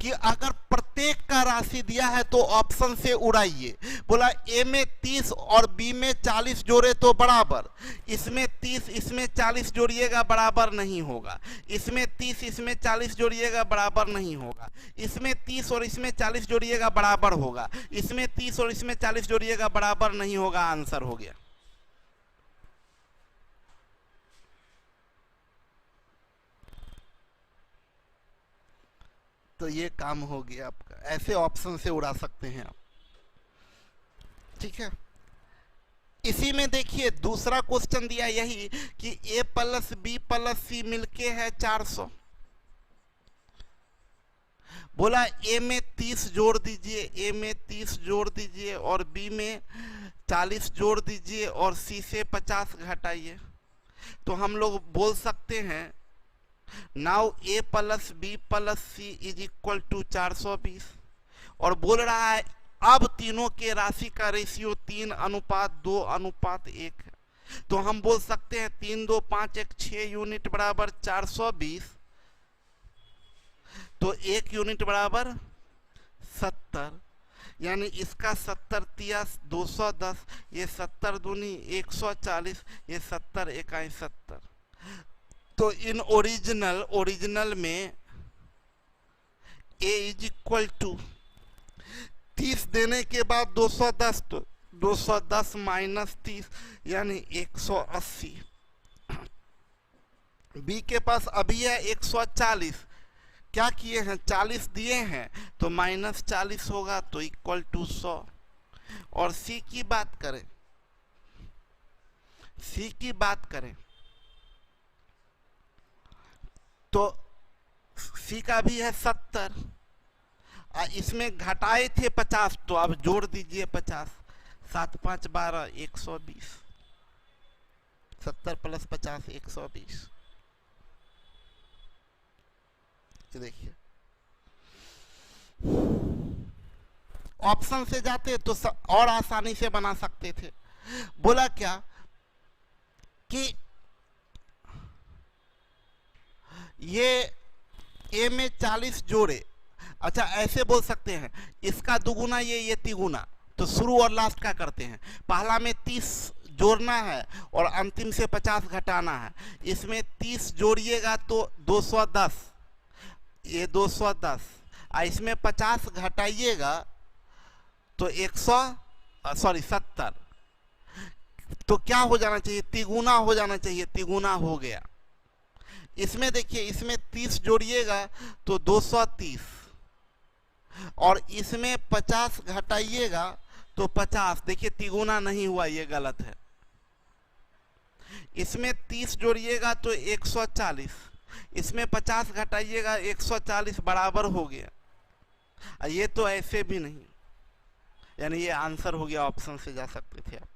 कि अगर प्रत्येक का राशि दिया है तो ऑप्शन से उड़ाइए। बोला ए में 30 और बी में 40 जोड़े तो बराबर। इसमें 30 इसमें 40 जोड़िएगा बराबर नहीं होगा। इसमें 30 इसमें 40 जोड़िएगा बराबर नहीं होगा। इसमें 30 और इसमें 40 जोड़िएगा बराबर होगा। इसमें 30 और इसमें 40 जोड़िएगा बराबर नहीं होगा। आंसर हो गया। तो ये काम हो गया आपका। ऐसे ऑप्शन से उड़ा सकते हैं आप। ठीक है, इसी में देखिए दूसरा क्वेश्चन दिया यही कि ए प्लस बी प्लस सी मिलके है 400। बोला ए में 30 जोड़ दीजिए, ए में 30 जोड़ दीजिए और बी में 40 जोड़ दीजिए और सी से 50 घटाइए। तो हम लोग बोल सकते हैं now A plus B plus C is equal to 420। और बोल रहा है अब तीनों के राशि का रेशियो 3:2:1 है। तो हम बोल सकते हैं 3 2 5 1 6 यूनिट बराबर 420। तो 1 यूनिट बराबर 70, यानी इसका 70 तिया 210, ये 70 दूनी 140, ये 70 इकाई 70। तो इन ओरिजिनल में a इज इक्वल टू 30 देने के बाद 210, तो 210 माइनस 30 यानी 180। b के पास अभी है 140, क्या किए हैं 40 दिए हैं तो माइनस 40 होगा तो इक्वल टू 100। और c की बात करें तो सी का भी है 70, इसमें घटाए थे 50 तो अब जोड़ दीजिए 50। 7 5 12 120, 70 प्लस 50 120। ये देखिए, ऑप्शन से जाते तो और आसानी से बना सकते थे। बोला क्या कि ये ए में 40 जोड़े, अच्छा ऐसे बोल सकते हैं, इसका दुगुना ये तिगुना, तो शुरू और लास्ट का करते हैं। पहला में 30 जोड़ना है और अंतिम से 50 घटाना है। इसमें 30 जोड़िएगा तो 210, ये 210, और इसमें 50 घटाइएगा तो 70। तो क्या हो जाना चाहिए, तिगुना हो जाना चाहिए, तिगुना हो गया। इसमें देखिए, इसमें 30 जोड़िएगा तो 230, और इसमें 50 घटाइएगा तो 50। देखिए तिगुना नहीं हुआ, ये गलत है। इसमें 30 जोड़िएगा तो 140, इसमें 50 घटाइएगा 140, बराबर हो गया। ये तो ऐसे भी नहीं, यानी ये आंसर हो गया, ऑप्शन से जा सकते थे आप।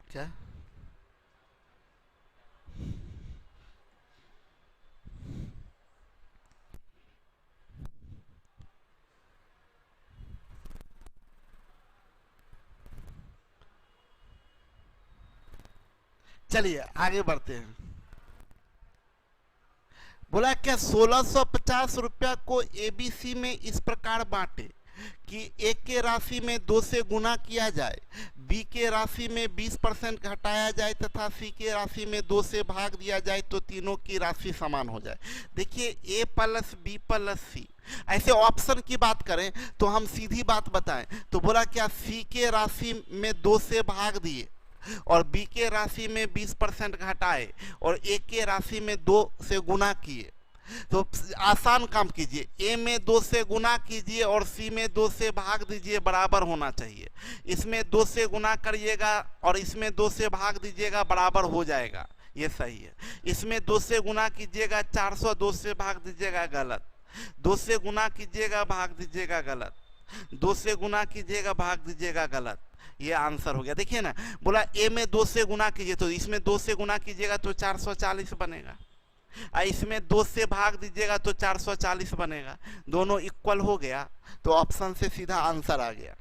क्या चलिए आगे बढ़ते हैं। बोला क्या 1650 रुपया को एबीसी में इस प्रकार बांटे कि ए के राशि में 2 से गुना किया जाए, बी के राशि में 20% घटाया जाए तथा सी के राशि में 2 से भाग दिया जाए तो तीनों की राशि समान हो जाए। देखिए ए प्लस बी प्लस सी, ऐसे ऑप्शन की बात करें तो हम सीधी बात बताएं तो बोला क्या सी के राशि में 2 से भाग दिए और बी के राशि में 20% घटाए और ए के राशि में 2 से गुना किए। तो आसान काम कीजिए, ए में 2 से गुना कीजिए और सी में 2 से भाग दीजिए, बराबर होना चाहिए। इसमें 2 से गुना करिएगा और इसमें 2 से भाग दीजिएगा, बराबर हो जाएगा, ये सही है। इसमें 2 से गुना कीजिएगा 400, 2 से भाग दीजिएगा, गलत। 2 से गुना कीजिएगा, भाग दीजिएगा, गलत। 2 से गुना कीजिएगा, भाग दीजिएगा, गलत। ये आंसर हो गया। देखिए ना, बोला ए में 2 से गुना कीजिए, तो इसमें 2 से गुना कीजिएगा तो 440 बनेगा, और इसमें 2 से भाग दीजिएगा तो 440 बनेगा। दोनों इक्वल हो गया, तो ऑप्शन से सीधा आंसर आ गया।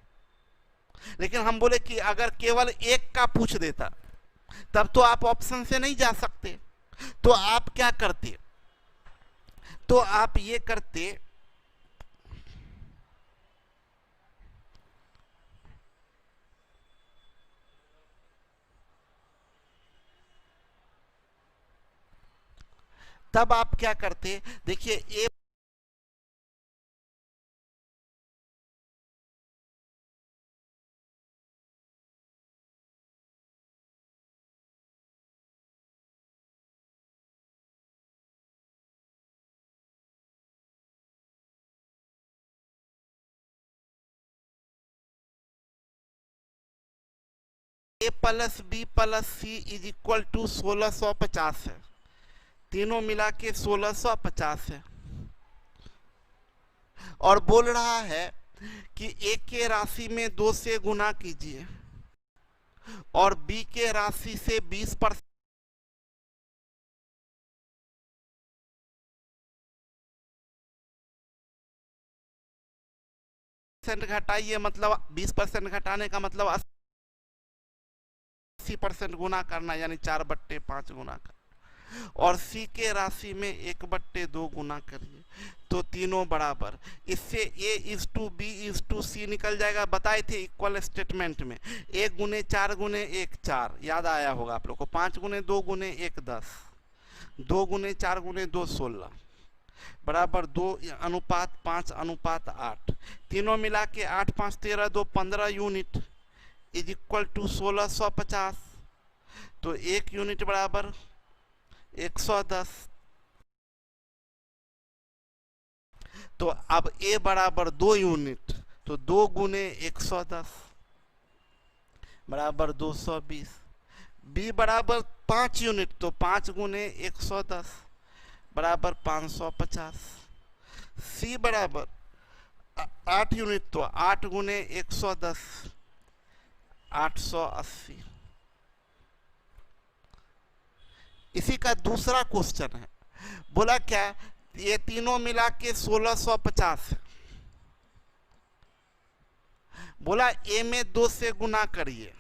लेकिन हम बोले कि अगर केवल एक का पूछ देता तब तो आप ऑप्शन से नहीं जा सकते, तो आप क्या करते, तो आप ये करते, तब आप क्या करते, देखिए A plus B plus C is equal to 1650 है, तीनों मिला के 1650 है। और बोल रहा है कि ए के राशि में 2 से गुना कीजिए और बी के राशि से 20% घटाइए, मतलब 20% घटाने का मतलब 80% गुना करना, यानी 4/5 गुना करना। और सी के राशि में 1/2 गुना करिए, तो तीनों बराबर। इससे a is to B is to C निकल जाएगा। बताए थे इक्वल स्टेटमेंट में 1 गुने 4 गुने 1 4, याद आया होगा आप लोग को। 5 गुने 2 गुने 1 10, 2 गुने 4 गुने 2 16, बराबर 2:5:8। तीनों मिला के 8 5 13 2 15 यूनिट इज इक्वल टू 1650। तो 1 यूनिट बराबर 110। तो अब a बराबर 2 यूनिट, तो 2 गुने 110 बराबर 220। b बराबर 5 यूनिट, तो 5 गुने 110 बराबर 550। c बराबर 8 यूनिट, तो 8 गुने 110, 880। इसी का दूसरा क्वेश्चन है, बोला क्या, ये तीनों मिला के 1650 है। बोला ए में 2 से गुना करिए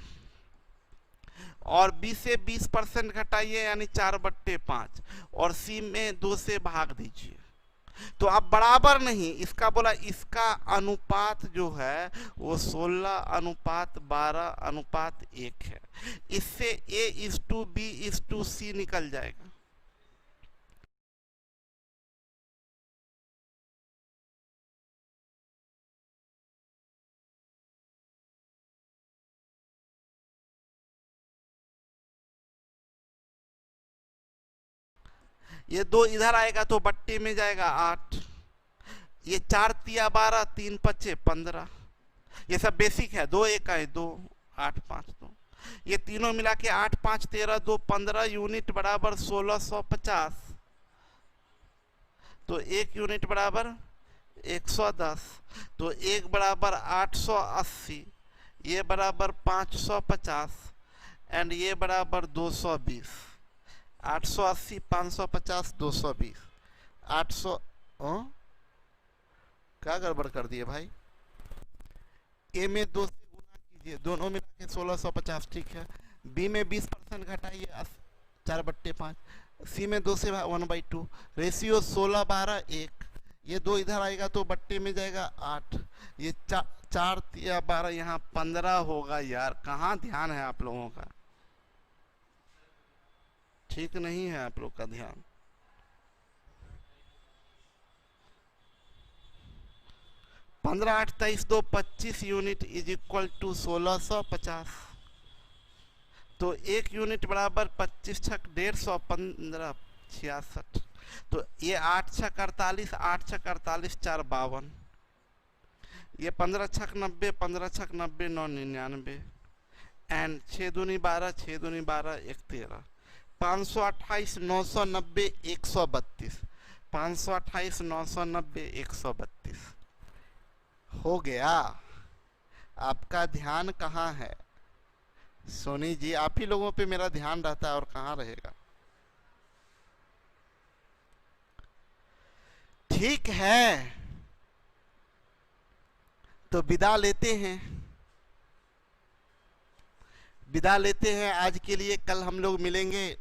और बी से 20% घटाइए यानी 4/5 और सी में 2 से भाग दीजिए। तो अब बराबर नहीं, इसका बोला इसका अनुपात जो है वो 16:12:1 है। इससे A:B:C निकल जाएगा। ये 2 इधर आएगा तो बट्टे में जाएगा 8, ये 4 तिया 12, 3 पच्चे 15। ये सब बेसिक है, 2 1 है 2, 8 5 2। ये तीनों मिला के 8 5 13 2 15 यूनिट बराबर 1650। तो 1 यूनिट बराबर 110, तो 1 बराबर 880, ये बराबर 550 एंड ये बराबर 220। 880 550 220 800। क्या गड़बड़ कर दिए भाई, ए में 2 से गुना कीजिए, दोनों मिला के 1650, ठीक है। बी में 20% घटाइए 4/5, सी में 2 से 1/2, रेशियो 16:12:1। ये 2 इधर आएगा तो बट्टे में जाएगा 8, ये 4 या 12 यहाँ 15 होगा। यार कहाँ ध्यान है आप लोगों का, ठीक नहीं है आप लोग का ध्यान। 15 8 23 2 25 यूनिट इज इक्वल टू 1650। तो 1 यूनिट बराबर 25 छक 150, 15 66। तो ये 8 छक 48, 8 छक 48 4 52, ये 15 छक 90, 15 छक 90 9 99 एंड 6 दूनी 12, 6 दूनी 12 1 13। 528 990 132, 528 990 132 हो गया। आपका ध्यान कहाँ है सोनी जी, आप ही लोगों पे मेरा ध्यान रहता है और कहाँ रहेगा। ठीक है, तो विदा लेते हैं, विदा लेते हैं आज के लिए। कल हम लोग मिलेंगे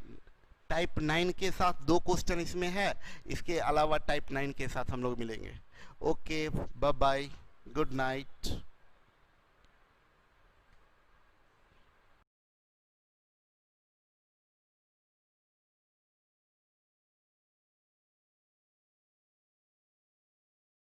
टाइप 9 के साथ, 2 क्वेश्चन इसमें है, इसके अलावा टाइप 9 के साथ हम लोग मिलेंगे। Okay bye bye, good night.